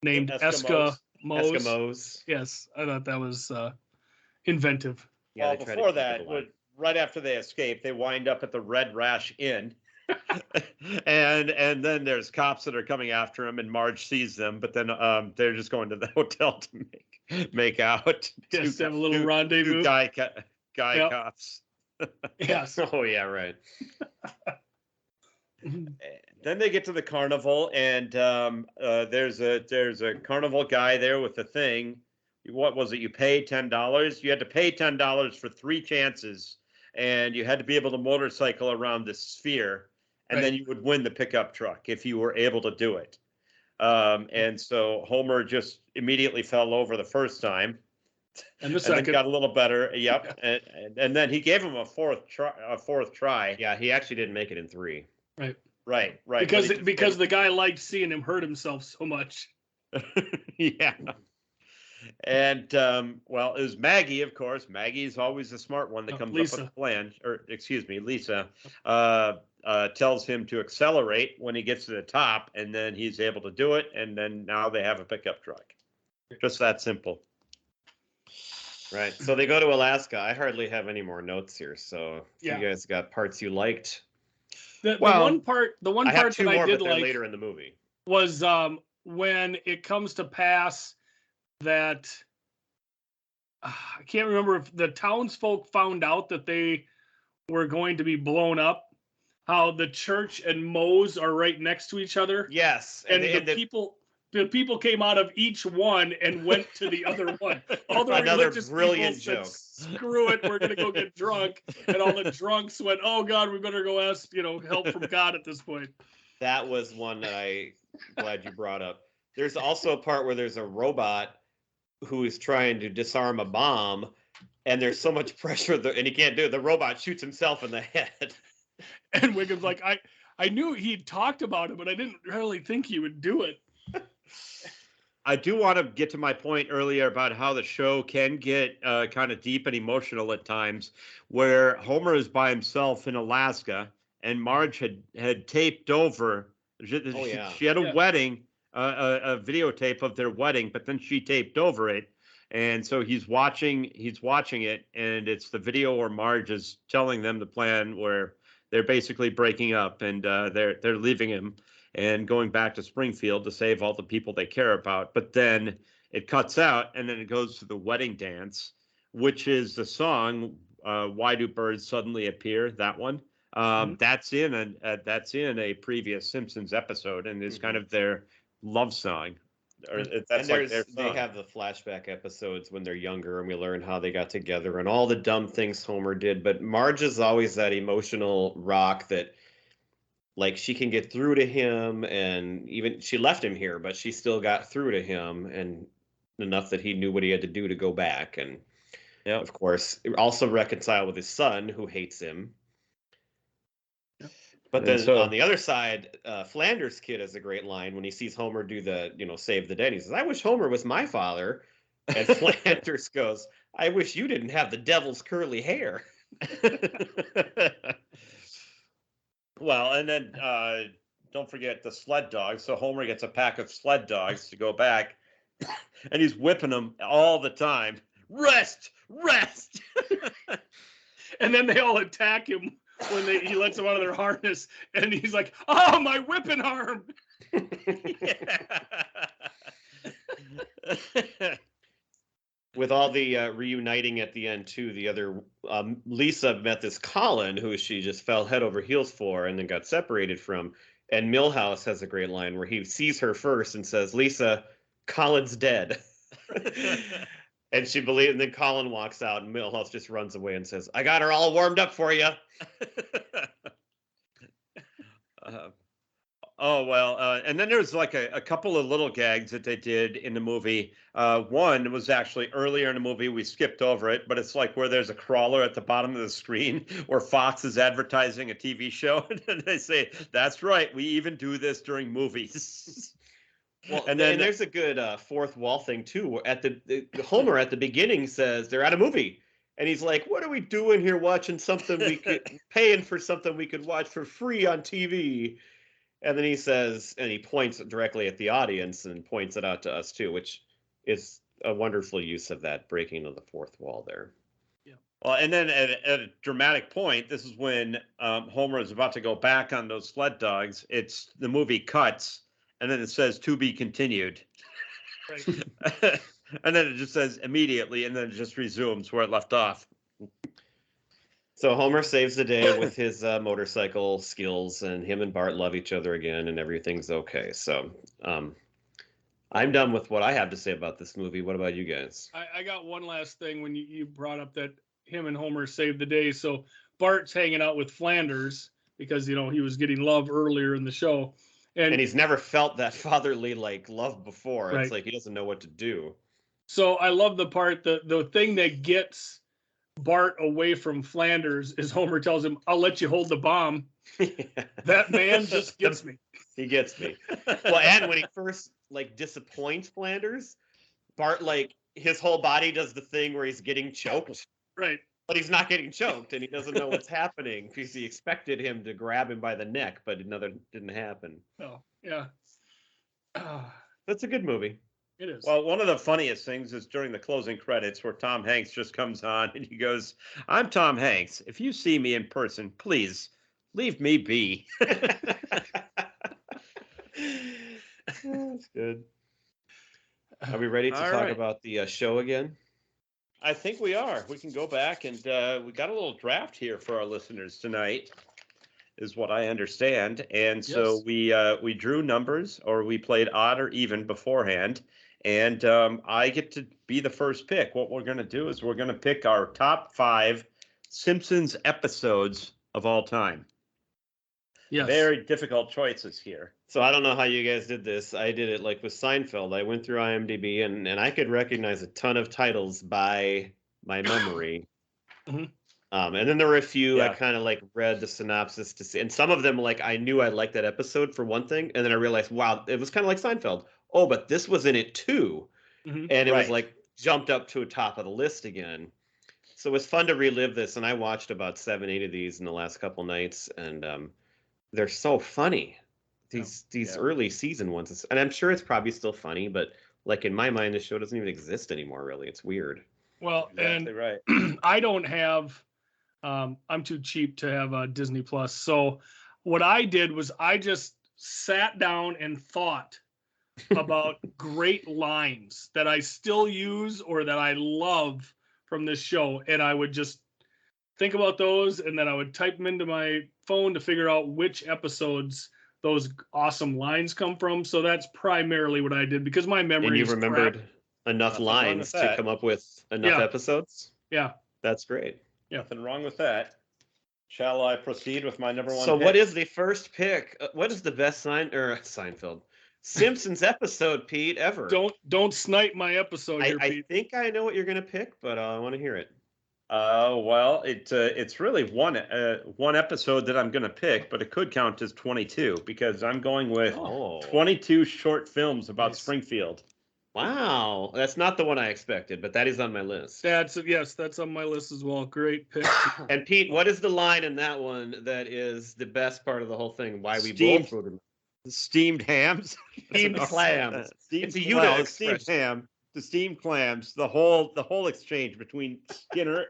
C: named Eskimos. Yes, I thought that was inventive.
B: Yeah, well, before that, right after they escape, they wind up at the Red Rash Inn. and then there's cops that are coming after him, and Marge sees them, but then they're just going to the hotel to make out.
C: Just have a little rendezvous.
B: Guy cops.
C: Yes.
A: Oh yeah, right.
B: Then they get to the carnival, and there's a carnival guy there with the thing. What was it? You pay $10. You had to pay $10 for 3 chances, and you had to be able to motorcycle around the sphere, and then you would win the pickup truck if you were able to do it. And so Homer just immediately fell over the first time,
C: and the second
B: then got a little better. Yep, and then he gave him a fourth try.
A: Yeah, he actually didn't make it in 3.
B: Right.
C: Because the guy liked seeing him hurt himself so much.
B: Yeah. And well, it was Maggie, of course. Maggie's always the smart one that comes up with a plan. Or excuse me, Lisa tells him to accelerate when he gets to the top, and then he's able to do it. And then now they have a pickup truck. Just that simple.
A: Right. So they go to Alaska. I hardly have any more notes here. So you guys got parts you liked.
C: The one part that I did like
A: later in the movie
C: was when it comes to pass that I can't remember if the townsfolk found out that they were going to be blown up. How the church and Moe's are right next to each other.
A: Yes,
C: and the people came out of each one and went to the other one. All the religious
A: brilliant
C: people
A: joke.
C: said, "Screw it, we're gonna go get drunk," and all the drunks went, "Oh God, we better go ask help from God at this point."
A: That was one that I'm glad you brought up. There's also a part where there's a robot who is trying to disarm a bomb, and there's so much pressure and he can't do it. The robot shoots himself in the head.
C: And Wiggum's like, I knew he'd talked about it, but I didn't really think he would do it.
B: I do want to get to my point earlier about how the show can get kind of deep and emotional at times, where Homer is by himself in Alaska, and Marge had taped over. She had a wedding, a videotape of their wedding, but then she taped over it, and so he's watching it, and it's the video where Marge is telling them the plan where they're basically breaking up, and they're leaving him and going back to Springfield to save all the people they care about. But then it cuts out, and then it goes to the wedding dance, which is the song "Why Do Birds Suddenly Appear?" That one. That's in a previous Simpsons episode, and it's kind of their love song. Or that's like their song.
A: They have the flashback episodes when they're younger, and we learn how they got together and all the dumb things Homer did. But Marge is always that emotional rock that, like, she can get through to him, and even she left him here, but she still got through to him, and enough that he knew what he had to do to go back. And of course, also reconcile with his son, who hates him. But then on the other side, Flanders Kid has a great line when he sees Homer do the, save the day. He says, "I wish Homer was my father." And Flanders goes, "I wish you didn't have the devil's curly hair."
B: Well, and then don't forget the sled dogs. So Homer gets a pack of sled dogs to go back, and he's whipping them all the time. Rest.
C: And then they all attack him when he lets them out of their harness, and he's like, "Oh, my whipping arm!"
A: With all the reuniting at the end too, the other Lisa met this Colin, who she just fell head over heels for, and then got separated from. And Milhouse has a great line where he sees her first and says, "Lisa, Colin's dead." And she believes, and then Colin walks out, and Milhouse just runs away and says, "I got her all warmed up for you."
B: And then there's like a couple of little gags that they did in the movie. One was actually earlier in the movie. We skipped over it, but it's like where there's a crawler at the bottom of the screen where Fox is advertising a TV show. And they say, that's right, we even do this during movies.
A: Well, and there's a good fourth wall thing, too. At the Homer at the beginning says they're at a movie. And he's like, what are we doing here watching something we could, paying for something we could watch for free on TV? And then he says, and he points directly at the audience and points it out to us too, which is a wonderful use of that breaking of the fourth wall there.
B: Yeah. Well, and then at a dramatic point, this is when Homer is about to go back on those sled dogs. It's the movie cuts, and then it says to be continued. Right. And then it just says immediately, and then it just resumes where it left off.
A: So Homer saves the day with his motorcycle skills, and him and Bart love each other again, and everything's okay. So I'm done with what I have to say about this movie. What about you guys?
C: I got one last thing when you brought up that him and Homer saved the day. So Bart's hanging out with Flanders because, he was getting love earlier in the show.
A: And he's never felt that fatherly love before.
C: Right.
A: It's like he doesn't know what to do.
C: So I love the part, the thing that gets Bart away from Flanders is Homer tells him, I'll let you hold the bomb. That man just gets me.
A: He gets me. Well, and when he first disappoints Flanders, Bart his whole body does the thing where he's getting choked.
C: Right.
A: But he's not getting choked, and he doesn't know what's happening because he expected him to grab him by the neck, but another didn't happen.
C: Oh, yeah.
A: That's a good movie.
C: It is.
B: Well, one of the funniest things is during the closing credits where Tom Hanks just comes on and he goes, I'm Tom Hanks. If you see me in person, please leave me be.
A: That's good. Are we ready to talk about the show again?
B: I think we are. We can go back and we got a little draft here for our listeners tonight, is what I understand. And so we drew numbers, or we played odd or even beforehand. And I get to be the first pick. What we're going to do is we're going to pick our top 5 Simpsons episodes of all time. Yes. Very difficult choices here.
A: So I don't know how you guys did this. I did it with Seinfeld. I went through IMDb and I could recognize a ton of titles by my memory. Mm-hmm. And then there were a few I kind of read the synopsis to see. And some of them I knew I liked that episode for one thing. And then I realized, wow, it was kind of like Seinfeld. Oh, but this was in it too. Mm-hmm. And it was jumped up to the top of the list again. So it was fun to relive this. And I watched about 7, 8 of these in the last couple nights. And they're so funny. These early season ones. And I'm sure it's probably still funny, but in my mind, the show doesn't even exist anymore, really. It's weird.
C: Well, exactly right. I don't have, I'm too cheap to have Disney Plus. So what I did was I just sat down and thought about great lines that I still use or that I love from this show. And I would just think about those, and then I would type them into my phone to figure out which episodes those awesome lines come from. So that's primarily what I did because my memory.
A: And you remembered enough lines to come up with enough episodes?
C: Yeah.
A: That's great.
B: Yeah. Nothing wrong with that. Shall I proceed with my number 1
A: So
B: pick?
A: What is the first pick? What is the best Seinfeld? Simpsons episode, Pete, ever?
C: Don't snipe my episode here, Pete.
A: I think I know what you're going to pick, but I want to hear it.
B: Well, it's really one episode that I'm going to pick, but it could count as 22 because I'm going with 22 short films about Springfield.
A: Wow, that's not the one I expected, but that is on my list.
C: That's on my list as well. Great pick.
A: And Pete, what is the line in that one that is the best part of the whole thing? Why we both wrote them?
B: Steamed hams,
A: steamed clams.
B: It's a Utah steamed ham. The steamed clams, the whole exchange between Skinner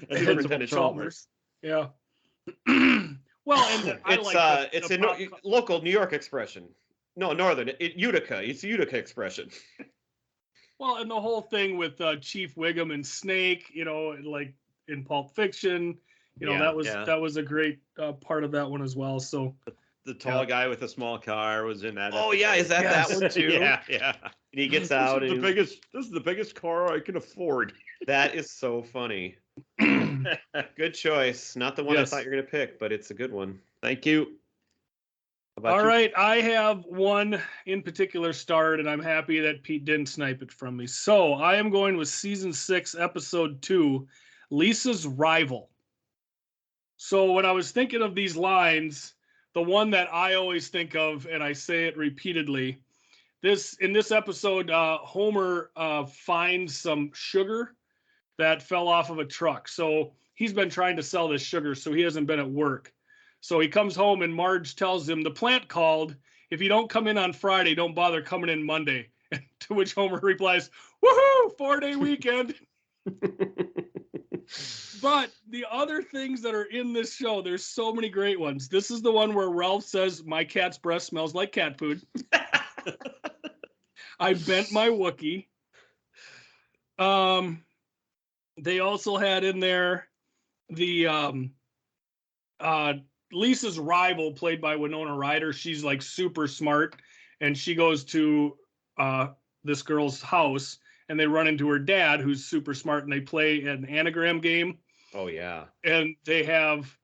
B: and Principal Chalmers.
C: Yeah. Well, and
A: it's a local New York expression. No, northern. Utica. It's a Utica expression.
C: Well, and the whole thing with Chief Wiggum and Snake, in Pulp Fiction, that was a great part of that one as well. So.
B: The tall guy with a small car was in that.
A: Oh, yeah. Is that one too?
B: Yeah.
A: And he gets out.
B: This is the biggest car I can afford.
A: That is so funny. Good choice. Not the one I thought you were going to pick, but it's a good one.
B: Thank you.
C: All right, I have one in particular starred, and I'm happy that Pete didn't snipe it from me. So I am going with season 6, episode 2, Lisa's Rival. So when I was thinking of these lines, the one that I always think of, and I say it repeatedly, in this episode, Homer finds some sugar that fell off of a truck. So he's been trying to sell this sugar, so he hasn't been at work. So he comes home and Marge tells him, the plant called. If you don't come in on Friday, don't bother coming in Monday. To which Homer replies, woohoo, 4-day weekend. But the other things that are in this show, there's so many great ones. This is the one where Ralph says, my cat's breath smells like cat food. I bent my Wookiee. They also had in there the Lisa's rival, played by Winona Ryder. She's like super smart, and she goes to this girl's house, and they run into her dad, who's super smart, and they play an anagram game.
A: Oh yeah.
C: And they have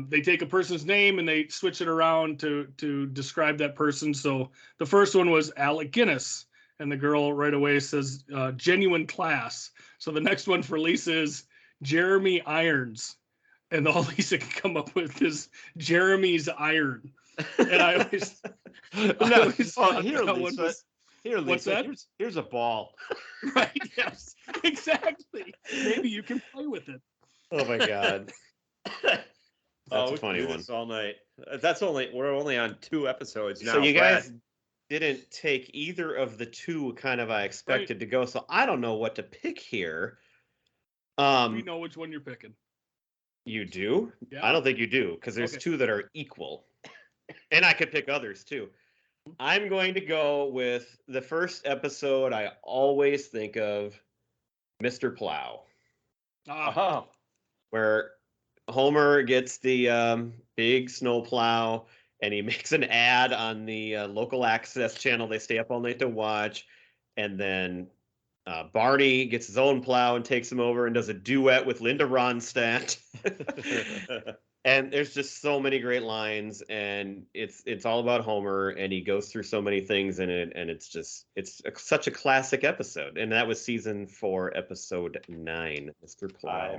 C: they take a person's name and they switch it around to describe that person. So the first one was Alec Guinness, and the girl right away says genuine class. So the next one for Lisa is Jeremy Irons. And all Lisa can come up with is Jeremy's iron. And I always,
B: here, Lisa. What's that? Here's a ball.
C: Right, yes, exactly. Maybe you can play with it.
A: Oh my God. That's a funny one.
B: All night. We're only on 2 episodes now.
A: So you guys didn't take either of the 2 kind of I expected to go. So I don't know what to pick here.
C: We know which one you're picking.
A: You do?
C: Yeah.
A: I don't think you do, because there's 2 that are equal. And I could pick others too. I'm going to go with the first episode I always think of, Mr. Plow.
C: Uh-huh.
A: Where Homer gets the big snow plow, and he makes an ad on the local access channel they stay up all night to watch. And then Barney gets his own plow and takes him over and does a duet with Linda Ronstadt. And there's just so many great lines, and it's all about Homer, and he goes through so many things in it, and it's such a classic episode. And that was season 4, episode 9, Mr. Plow.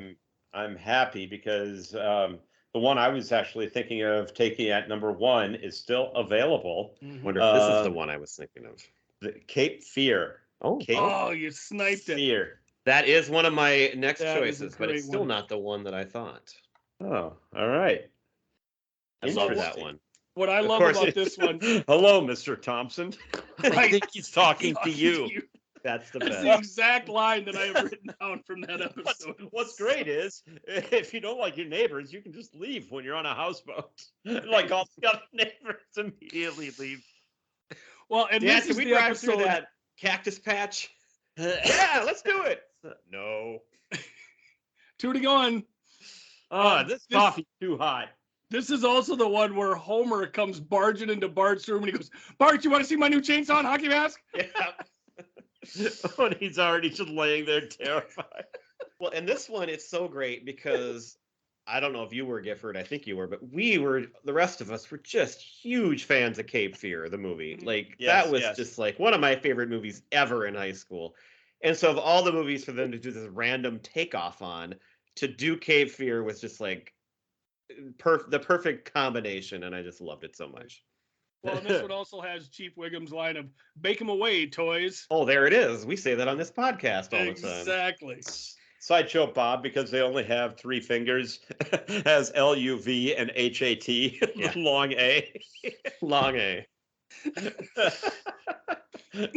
B: I'm happy because the one I was actually thinking of taking at number 1 is still available.
A: Mm-hmm. Wonder if this is the one I was thinking of.
B: The Cape Fear.
C: You sniped it.
B: Fear.
A: That is one of my next choices, but it's still not the one that I thought.
B: Oh, all right.
A: I love that one.
C: What I love about this one.
B: Hello, Mr. Thompson. I think he's talking to you.
A: That's the
C: best.
A: best.
C: That's the exact line that I have written down from that episode.
B: What's great is, if you don't like your neighbors, you can just leave when you're on a houseboat. Like all the other neighbors immediately leave.
C: Well, and this is
A: we
C: the
A: drive
C: episode
A: through that cactus patch. Yeah, let's do it. No.
C: 2 to go on.
B: This coffee's too hot.
C: This is also the one where Homer comes barging into Bart's room and he goes, Bart, you want to see my new chainsaw and hockey mask?
A: Yeah.
B: When he's already just laying there terrified.
A: Well, and this one, it's so great because I don't know if you were, Gifford, I think you were, but the rest of us were just huge fans of Cape Fear, the movie. Like, that was just like one of my favorite movies ever in high school. And so of all the movies for them to do this random takeoff on, to do Cape Fear was just like the perfect combination, and I just loved it so much.
C: Well, and this one also has Chief Wiggum's line of "Bake 'em away, toys."
A: Oh, there it is. We say that on this podcast all the time.
C: Exactly.
B: Sideshow Bob, because they only have 3 fingers, has LUV and HAT. Yeah. Long A.
A: Long A. Oh,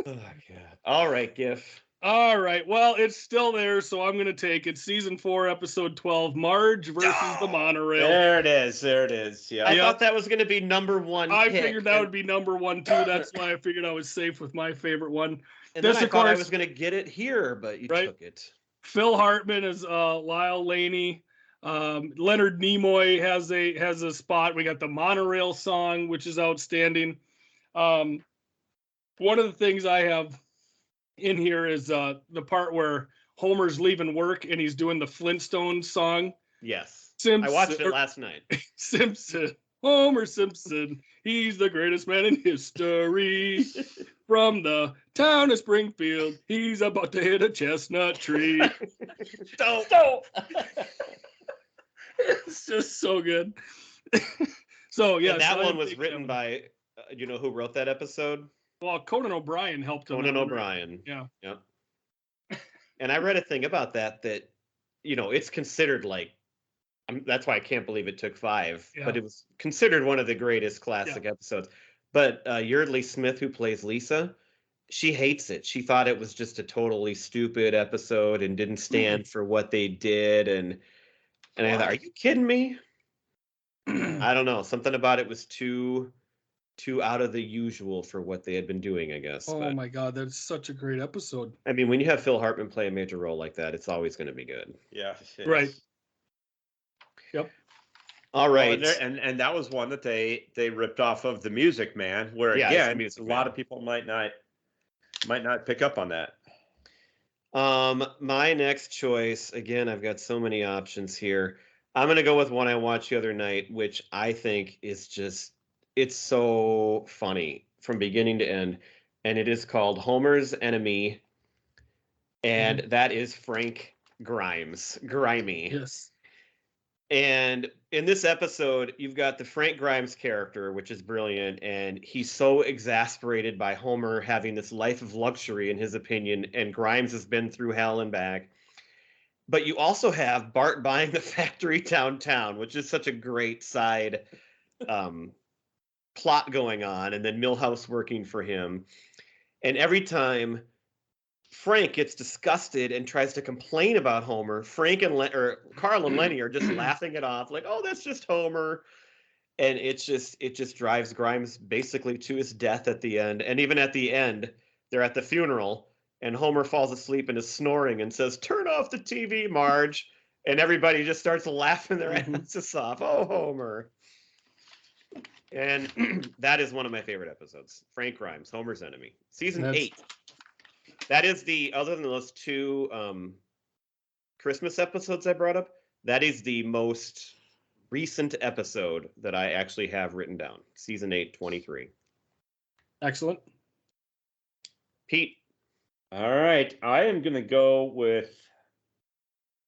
A: God. All right, Giff.
C: All right. Well, it's still there, so I'm going to take it. Season 4, episode 12, Marge versus the monorail.
B: There it is. Yeah.
A: I thought that was going to be number 1.
C: I figured that would be number 1 too. That's why I figured I was safe with my favorite one.
A: And this, then I thought I was going to get it here, but you took it.
C: Phil Hartman is Lyle Laney. Leonard Nimoy has a spot. We got the monorail song, which is outstanding. One of the things I have in here is the part where Homer's leaving work and he's doing the Flintstones song.
A: Yes.
C: Simpson,
A: I watched it last night.
C: Simpson. Homer Simpson, he's the greatest man in history. From the town of Springfield, he's about to hit a chestnut tree.
B: Stop.
C: It's just so good. So yeah,
A: and that one was written by, you know who wrote that episode?
C: Well, Conan O'Brien helped him.
A: Conan O'Brien.
C: Yeah.
A: Yep. And I read a thing about that, you know, it's considered like, that's why I can't believe it took 5, but it was considered one of the greatest classic episodes. But Yeardley Smith, who plays Lisa, she hates it. She thought it was just a totally stupid episode and didn't stand for what they did. And I thought, are you kidding me? I don't know. Something about it was too out of the usual for what they had been doing, I guess.
C: Oh my God, that's such a great episode.
A: I mean, when you have Phil Hartman play a major role like that, it's always going to be good.
B: Yeah.
C: Right. Yep.
A: All right.
B: And that was one that they ripped off of The Music Man, where again, a lot of people might not pick up on that.
A: My next choice, again, I've got so many options here. I'm going to go with one I watched the other night, which I think is just, it's so funny from beginning to end. And it is called Homer's Enemy. And that is Frank Grimes. Grimy.
C: Yes.
A: And in this episode, you've got the Frank Grimes character, which is brilliant. And he's so exasperated by Homer having this life of luxury, in his opinion. And Grimes has been through hell and back. But you also have Bart buying the factory downtown, which is such a great side plot going on. And then Milhouse working for him. And every time Frank gets disgusted and tries to complain about Homer, Frank and Carl and Lenny are just laughing it off, like, "Oh, that's just Homer." And it just drives Grimes basically to his death at the end. And even at the end, they're at the funeral, and Homer falls asleep and is snoring and says, "Turn off the TV, Marge." And everybody just starts laughing their asses off. Oh, Homer. And that is one of my favorite episodes. Frank Grimes, Homer's Enemy. Season 8. That is other than those 2 Christmas episodes I brought up, that is the most recent episode that I actually have written down. Season 8, 23.
C: Excellent.
A: Pete.
B: All right. I am going to go with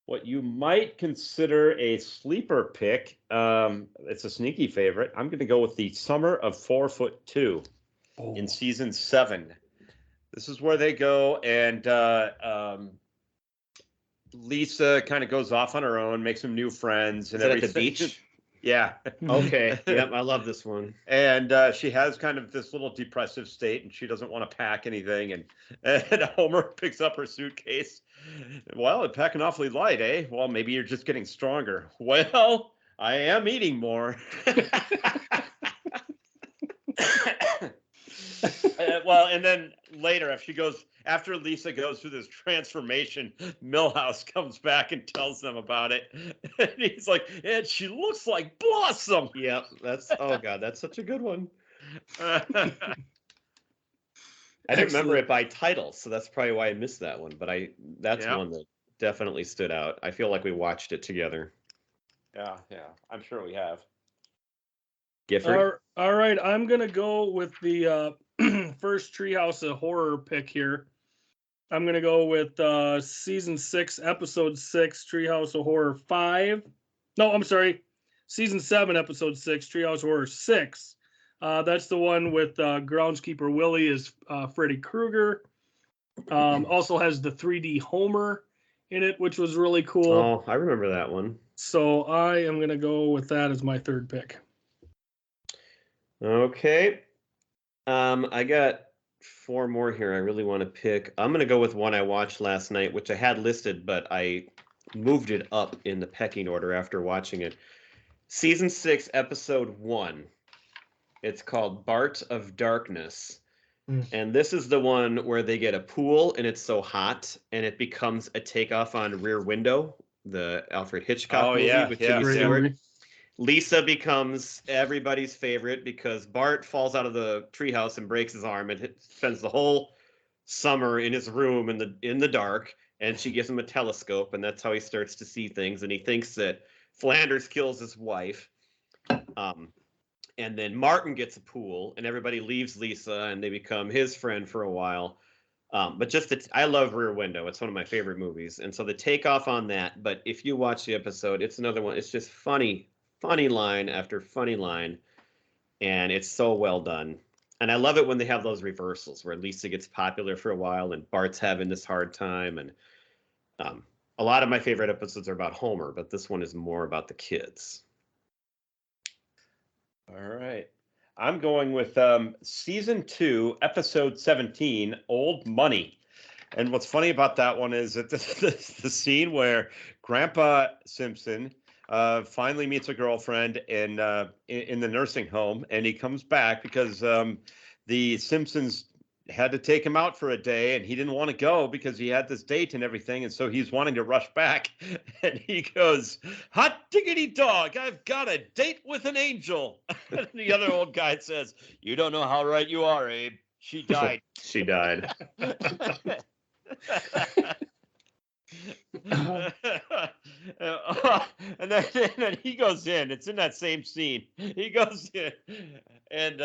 B: what you might consider a sleeper pick. It's a sneaky favorite. I'm going to go with the Summer of 4'2" in season 7. This is where they go, and Lisa kind of goes off on her own, makes some new friends, and
A: everything. At the beach?
B: Yeah.
A: Okay. Yep. I love this one.
B: And she has kind of this little depressive state, and she doesn't want to pack anything. And Homer picks up her suitcase. "Well, it's packing awfully light, eh? Well, maybe you're just getting stronger." "Well, I am eating more." Well, and then later, after Lisa goes through this transformation, Milhouse comes back and tells them about it. And he's like, "And she looks like Blossom."
A: Yep, oh God, that's such a good one. I didn't remember it by title, so that's probably why I missed that one. But that's one that definitely stood out. I feel like we watched it together.
B: Yeah, I'm sure we have.
A: Gifford?
C: All right, I'm gonna go with the first Treehouse of Horror pick here. I'm gonna go with season 6, episode 6, Treehouse of Horror 5. No, I'm sorry, season 7, episode 6, Treehouse of Horror 6. That's the one with groundskeeper Willie as Freddy Krueger. Also has the 3D Homer in it, which was really cool.
A: Oh, I remember that one.
C: So I am gonna go with that as my third pick.
A: Okay. I got 4 more here I really want to pick. I'm going to go with one I watched last night, which I had listed, but I moved it up in the pecking order after watching it. Season 6, episode 1. It's called Bart of Darkness. And this is the one where they get a pool and it's so hot and it becomes a takeoff on Rear Window, the Alfred Hitchcock movie with Jimmy Stewart. Lisa becomes everybody's favorite because Bart falls out of the treehouse and breaks his arm and spends the whole summer in his room in the dark. And she gives him a telescope, and that's how he starts to see things. And he thinks that Flanders kills his wife. And then Martin gets a pool, and everybody leaves Lisa, and they become his friend for a while. But I love Rear Window. It's one of my favorite movies. And so the takeoff on that, but if you watch the episode, it's another one. It's just funny line after funny line. And it's so well done. And I love it when they have those reversals where Lisa gets popular for a while and Bart's having this hard time. And a lot of my favorite episodes are about Homer, but this one is more about the kids.
B: All right. I'm going with season 2, episode 17, Old Money. And what's funny about that one is that the scene where Grandpa Simpson finally meets a girlfriend in the nursing home, and he comes back because the Simpsons had to take him out for a day, and he didn't want to go because he had this date and everything, and so he's wanting to rush back, and he goes, "Hot diggity dog, I've got a date with an angel." And the other old guy says, "You don't know how right you are, Abe. She died."
A: She died.
B: And then he goes in. It's in that same scene. He goes in, and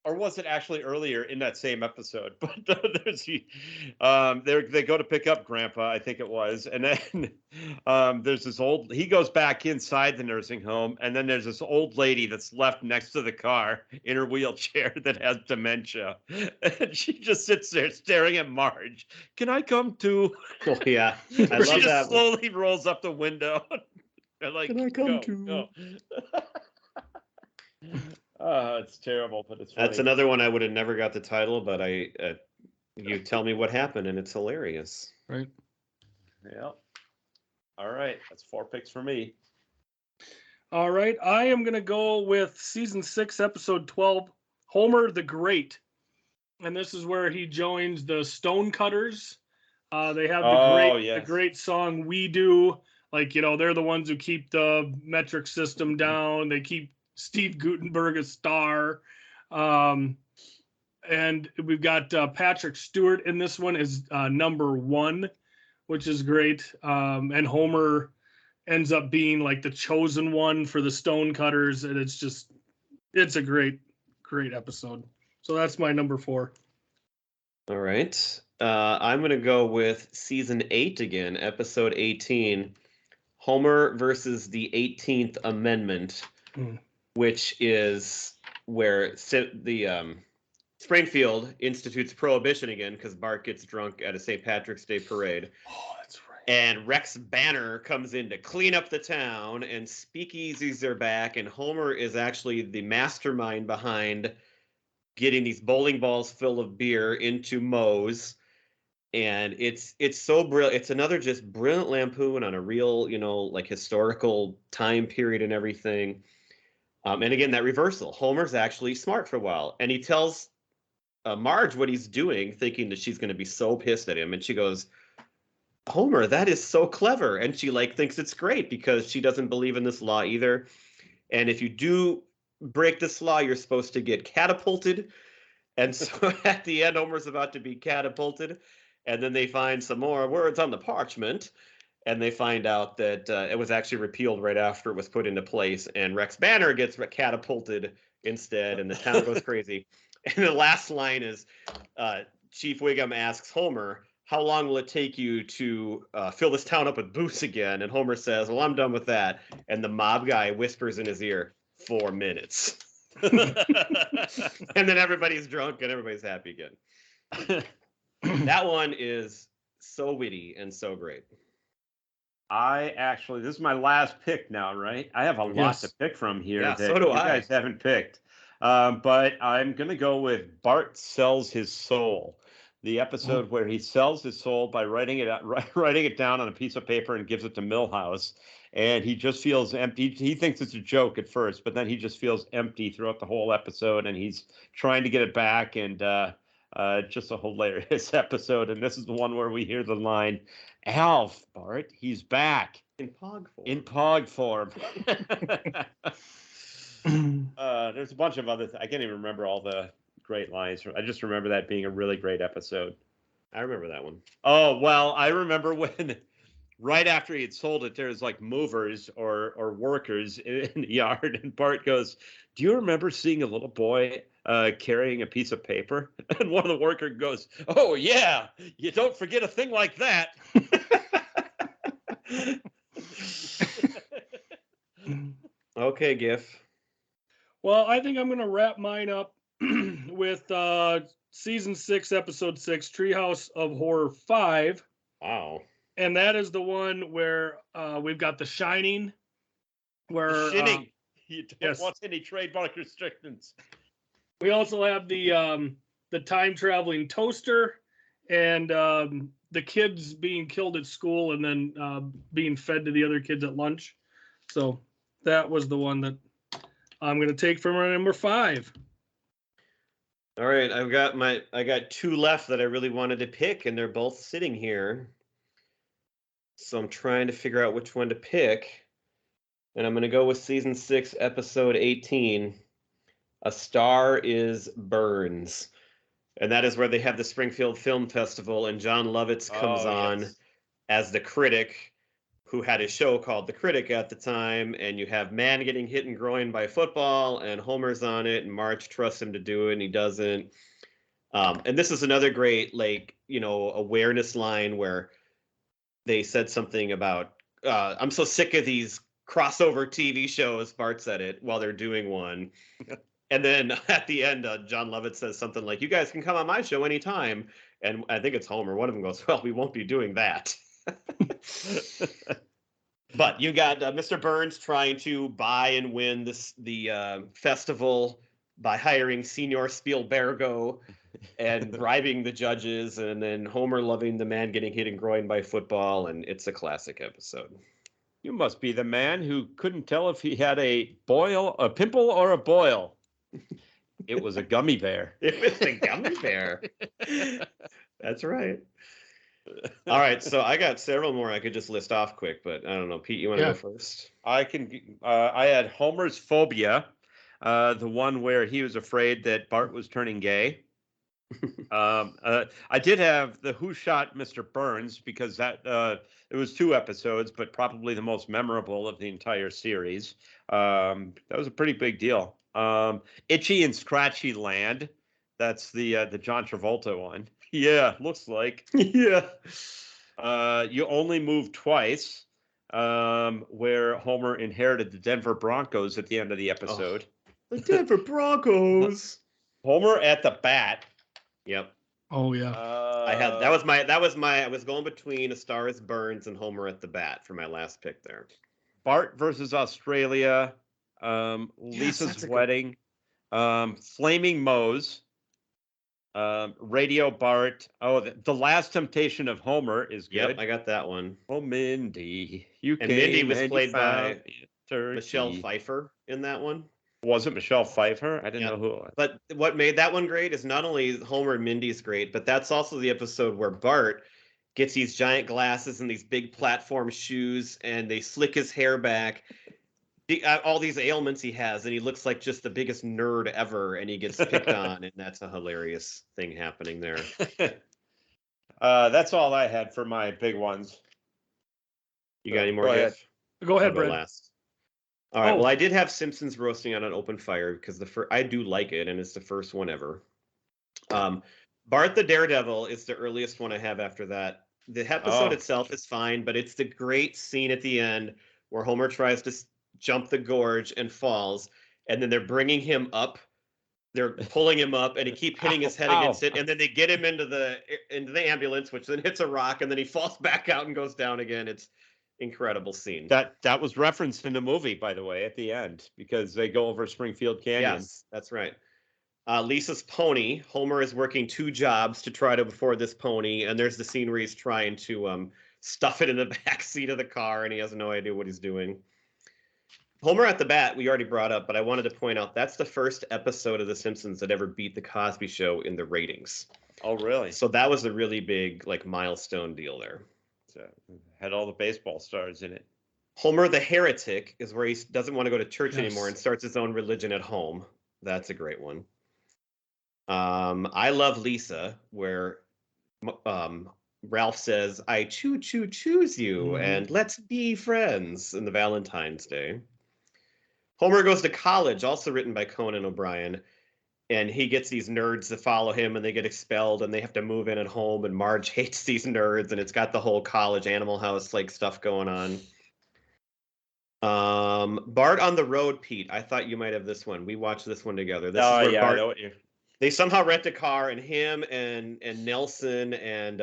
B: or was it actually earlier in that same episode? But they go to pick up Grandpa, I think it was, and then there's this he goes back inside the nursing home, and then there's this old lady that's left next to the car in her wheelchair that has dementia, and she just sits there staring at Marge. "Can I come too?"
A: Oh yeah, I love
B: she just
A: that.
B: slowly rolls up the window. Like, "Can I come too?" Go. It's terrible, but it's funny.
A: That's another one I would have never got the title, but you tell me what happened, and it's hilarious.
C: Right.
B: Yeah. All right. That's 4 picks for me.
C: All right. I am going to go with season 6, episode 12, Homer the Great. And this is where he joins the Stonecutters. They have the great song "We Do." Like, they're the ones who keep the metric system down. They keep Steve Guttenberg a star. And we've got Patrick Stewart in this one is number 1, which is great. And Homer ends up being like the chosen one for the Stonecutters. And it's a great, great episode. So that's my number 4.
A: All right. I'm going to go with season 8 again, episode 18, Homer versus the 18th Amendment. Which is where the Springfield institutes prohibition again because Bart gets drunk at a St. Patrick's Day parade.
C: Oh, that's right.
A: And Rex Banner comes in to clean up the town, and speakeasies are back, and Homer is actually the mastermind behind getting these bowling balls full of beer into Moe's. And it's so brilliant. It's another just brilliant lampoon on a real, like historical time period and everything. And again, that reversal. Homer's actually smart for a while. And he tells Marge what he's doing, thinking that she's going to be so pissed at him. And she goes, "Homer, that is so clever." And she thinks it's great because she doesn't believe in this law either. And if you do break this law, you're supposed to get catapulted. And so at the end, Homer's about to be catapulted. And then they find some more words on the parchment. And they find out that it was actually repealed right after it was put into place. And Rex Banner gets catapulted instead, and the town goes crazy. And the last line is Chief Wiggum asks Homer, "How long will it take you to fill this town up with booze again?" And Homer says, "Well, I'm done with that." And the mob guy whispers in his ear, 4 minutes. And then everybody's drunk and everybody's happy again. That one is so witty and so great.
B: This is my last pick now, right? I have a lot to pick from here that
A: so do
B: you guys haven't picked. But I'm going to go with Bart Sells His Soul. The episode where he sells his soul by writing it down on a piece of paper and gives it to Milhouse. And he just feels empty. He thinks it's a joke at first, but then he just feels empty throughout the whole episode. And he's trying to get it back. And just a hilarious episode. And this is the one where we hear the line, "Alf, Bart, he's back."
A: In Pog form.
B: In Pog form. There's a bunch of other I can't even remember all the great lines. I just remember that being a really great episode.
A: I remember that one.
B: Oh, well, I remember when right after he had sold it, there's like movers or workers in the yard, and Bart goes, "Do you remember seeing a little boy carrying a piece of paper?" And one of the workers goes, "Oh yeah, you don't forget a thing like that."
A: Okay, GIF.
C: Well, I think I'm going to wrap mine up with season 6, episode 6, Treehouse of Horror 5.
A: Wow.
C: And that is the one where we've got The Shining, where
B: The Shining. You don't want any trademark restrictions.
C: We also have the time traveling toaster, and the kids being killed at school and then being fed to the other kids at lunch. So that was the one that I'm going to take from our number 5.
A: All right, I got 2 left that I really wanted to pick, and they're both sitting here. So I'm trying to figure out which one to pick. And I'm going to go with season 6, episode 18. A Star is Burns. And that is where they have the Springfield Film Festival, and John Lovitz comes on as the critic, who had a show called The Critic at the time, and you have man getting hit in groin by football, and Homer's on it, and Marge trusts him to do it, and he doesn't. And this is another great, awareness line where they said something about, I'm so sick of these crossover TV shows, Bart said it, while they're doing one. And then at the end, John Lovitz says something like, "You guys can come on my show anytime." And I think it's Homer. One of them goes, "Well, we won't be doing that." But you got Mr. Burns trying to buy and win the festival by hiring Senor Spielbergo and bribing the judges, and then Homer loving the man getting hit in groin by football, and it's a classic episode.
B: You must be the man who couldn't tell if he had a pimple or a boil. It was a gummy bear.
A: It was a gummy bear. That's right. All right, so I got several more I could just list off quick, but I don't know. Pete, you want to go first?
B: I can. I had Homer's phobia, the one where he was afraid that Bart was turning gay. I did have the Who Shot Mr. Burns, because that it was 2 episodes, but probably the most memorable of the entire series. That was a pretty big deal. Itchy and Scratchy Land. That's the John Travolta one. Yeah, looks like.
A: Yeah.
B: You Only Move Twice, where Homer inherited the Denver Broncos at the end of the episode.
A: The Denver Broncos.
B: Homer at the bat.
A: Yep.
C: Oh yeah.
A: I was going between A Star is Burns and Homer at the bat for my last pick there.
B: Bart versus Australia. Lisa's Wedding. Flaming Moe's. Radio Bart. Oh, the Last Temptation of Homer is good.
A: Yep, I got that one.
B: Oh, Mindy.
A: Mindy was played by Michelle Pfeiffer in that one.
B: Was it Michelle Pfeiffer? I didn't know who it was.
A: But what made that one great is not only Homer and Mindy's great, but that's also the episode where Bart gets these giant glasses and these big platform shoes, and they slick his hair back. All these ailments he has, and he looks like just the biggest nerd ever, and he gets picked on, and that's a hilarious thing happening there.
B: That's all I had for my big ones.
A: You got any more?
C: Go ahead, Brett.
A: Last. All right. Well, I did have Simpsons roasting on an open fire because I do like it, and it's the first one ever. Bart the Daredevil is the earliest one I have after that. The episode itself is fine, but it's the great scene at the end where Homer tries to jump the gorge and falls, and then they're bringing him up. They're pulling him up, and he keeps hitting his head against it, and then they get him into the ambulance, which then hits a rock, and then he falls back out and goes down again. It's incredible scene.
B: That was referenced in the movie, by the way, at the end, because they go over Springfield Canyon.
A: Yes, that's right. Lisa's pony. Homer is working 2 jobs to try to afford this pony, and there's the scene where he's trying to stuff it in the back seat of the car, and he has no idea what he's doing. Homer at the bat, we already brought up, but I wanted to point out that's the first episode of The Simpsons that ever beat The Cosby Show in the ratings.
B: Oh, really?
A: So that was a really big milestone deal there.
B: So, had all the baseball stars in it.
A: Homer the Heretic is where he doesn't want to go to church anymore and starts his own religion at home. That's a great one. I Love Lisa, where Ralph says, I choose you,
C: Mhm.
A: and let's be friends in the Valentine's Day. Homer Goes to College, also written by Conan O'Brien, and he gets these nerds to follow him, and they get expelled, and they have to move in at home, and Marge hates these nerds, and it's got the whole college Animal House like stuff going on. Bart on the Road, Pete. I thought you might have this one. We watched this one together. This is where
B: yeah,
A: Bart,
B: I know what you.
A: they somehow rent a car, and him and Nelson and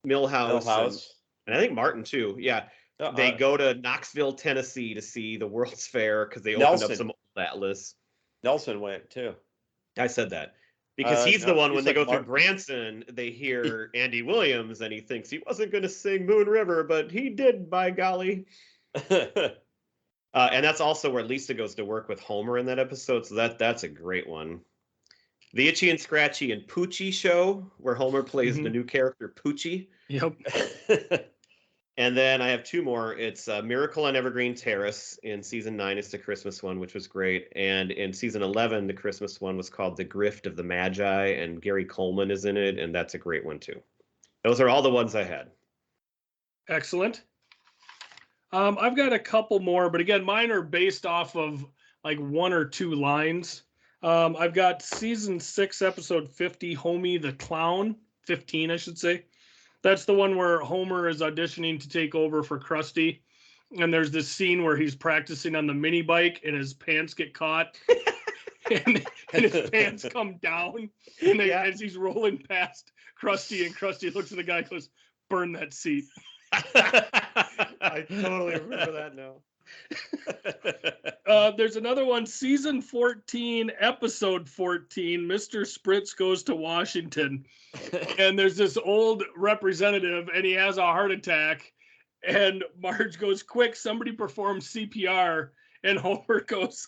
A: Milhouse, and I think Martin too. Yeah, they go to Knoxville, Tennessee to see the World's Fair because they opened up some old atlas.
B: Nelson went too.
A: I said that because he's the one when they go
B: Martin.
A: through Branson, they hear Andy Williams, and he thinks he wasn't going to sing Moon River, but he did, by golly. And that's also where Lisa goes to work with Homer in that episode, so that's a great one. The Itchy and Scratchy and Poochie show, where Homer plays the new character Poochie.
C: Yep.
A: And then I have two more. It's Miracle on Evergreen Terrace in season 9. It's the Christmas one, which was great. And in season 11, the Christmas one was called The Grift of the Magi, and Gary Coleman is in it, and that's a great one too. Those are all the ones I had.
C: Excellent. I've got a couple more, but again, mine are based off of like 1 or 2 lines. I've got season 6, episode 50, Homie the Clown, 15, I should say. That's the one where Homer is auditioning to take over for Krusty. And there's this scene where he's practicing on the mini bike and his pants get caught and his pants come down and as he's rolling past Krusty, and Krusty looks at the guy and goes, burn that seat.
A: I totally remember that now.
C: There's another one, season 14, episode 14, Mr. Spritz Goes to Washington. And there's this old representative, and he has a heart attack. And Marge goes, quick, somebody perform CPR. And Homer goes,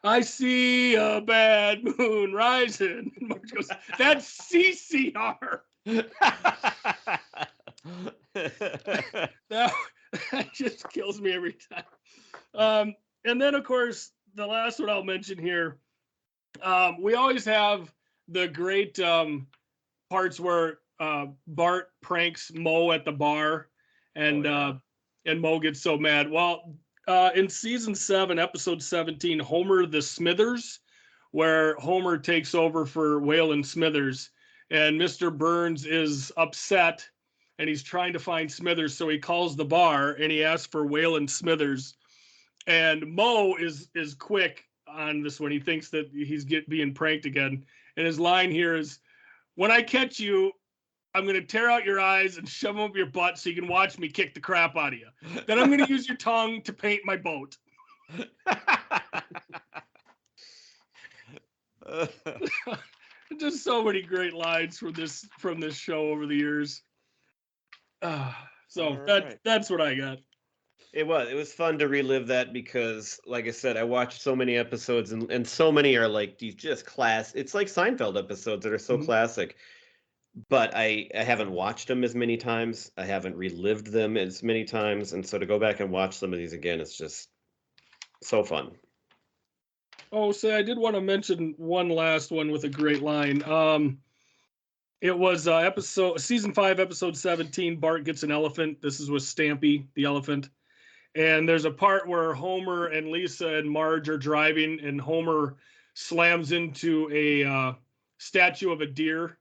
C: I see a bad moon rising. And Marge goes, that's CCR. that just kills me every time. And then, of course, the last one I'll mention here, we always have the great parts where Bart pranks Moe at the bar, and Moe gets so mad. Well, in season 7, episode 17, Homer the Smithers, where Homer takes over for Waylon Smithers, and Mr. Burns is upset, and he's trying to find Smithers, so he calls the bar, and he asks for Waylon Smithers. And Moe is quick on this one. He thinks that he's being pranked again. And his line here is, when I catch you, I'm going to tear out your eyes and shove them up your butt so you can watch me kick the crap out of you. Then I'm going to use your tongue to paint my boat. Just so many great lines from this show over the years. That's what I got.
A: It was fun to relive that because, like I said, I watched so many episodes, and so many are like these just it's like Seinfeld episodes that are so classic. But I haven't watched them as many times. I haven't relived them as many times, and so to go back and watch some of these again, it's just so fun.
C: Oh, so I did want to mention one last one with a great line. It was season 5, episode 17. Bart gets an elephant. This is with Stampy, the elephant. And there's a part where Homer and Lisa and Marge are driving, and Homer slams into a statue of a deer,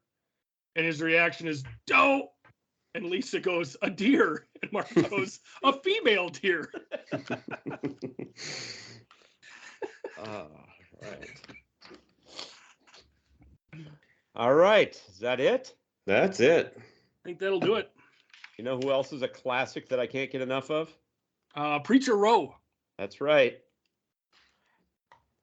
C: and his reaction is, "Don't!" And Lisa goes, "A deer," and Marge goes, "A female deer."
B: Right. All right. Is that it?
A: That's it.
C: I think that'll do it.
B: You know who else is a classic that I can't get enough of?
C: Preacher Row.
B: That's right.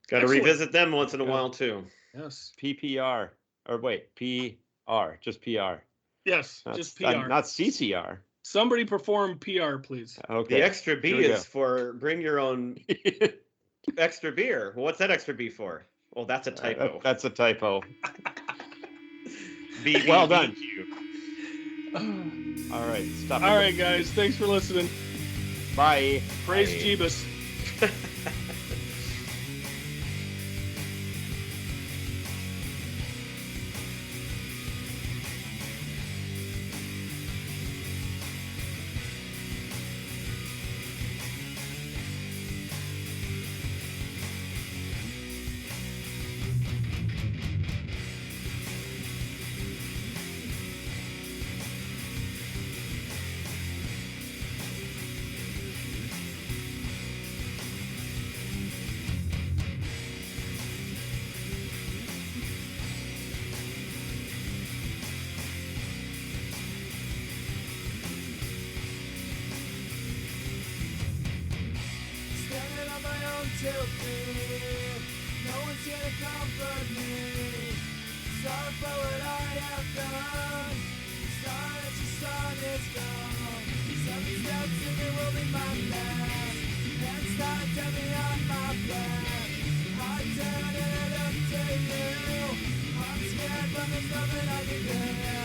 A: Got to revisit them once in a while too.
C: Yes.
B: PPR. Or wait, PR. Just PR.
C: Yes, just PR.
B: Not CCR.
C: Somebody perform PR, please.
A: Okay. The extra B is for bring your own extra beer. Well, what's that extra B for? Well, that's a typo.
B: That's a typo.
A: Well done.
B: All right. Stop.
C: All right, guys. Thanks for listening.
B: Bye.
C: Praise Jeebus.
D: killed me. No one's here to comfort me. Sorry for what I have done. Sorry that your son is gone. 7 steps and it will be my last. Hands tied, tell me on my back. I turn and I look to you. I'm scared but there's nothing I can do.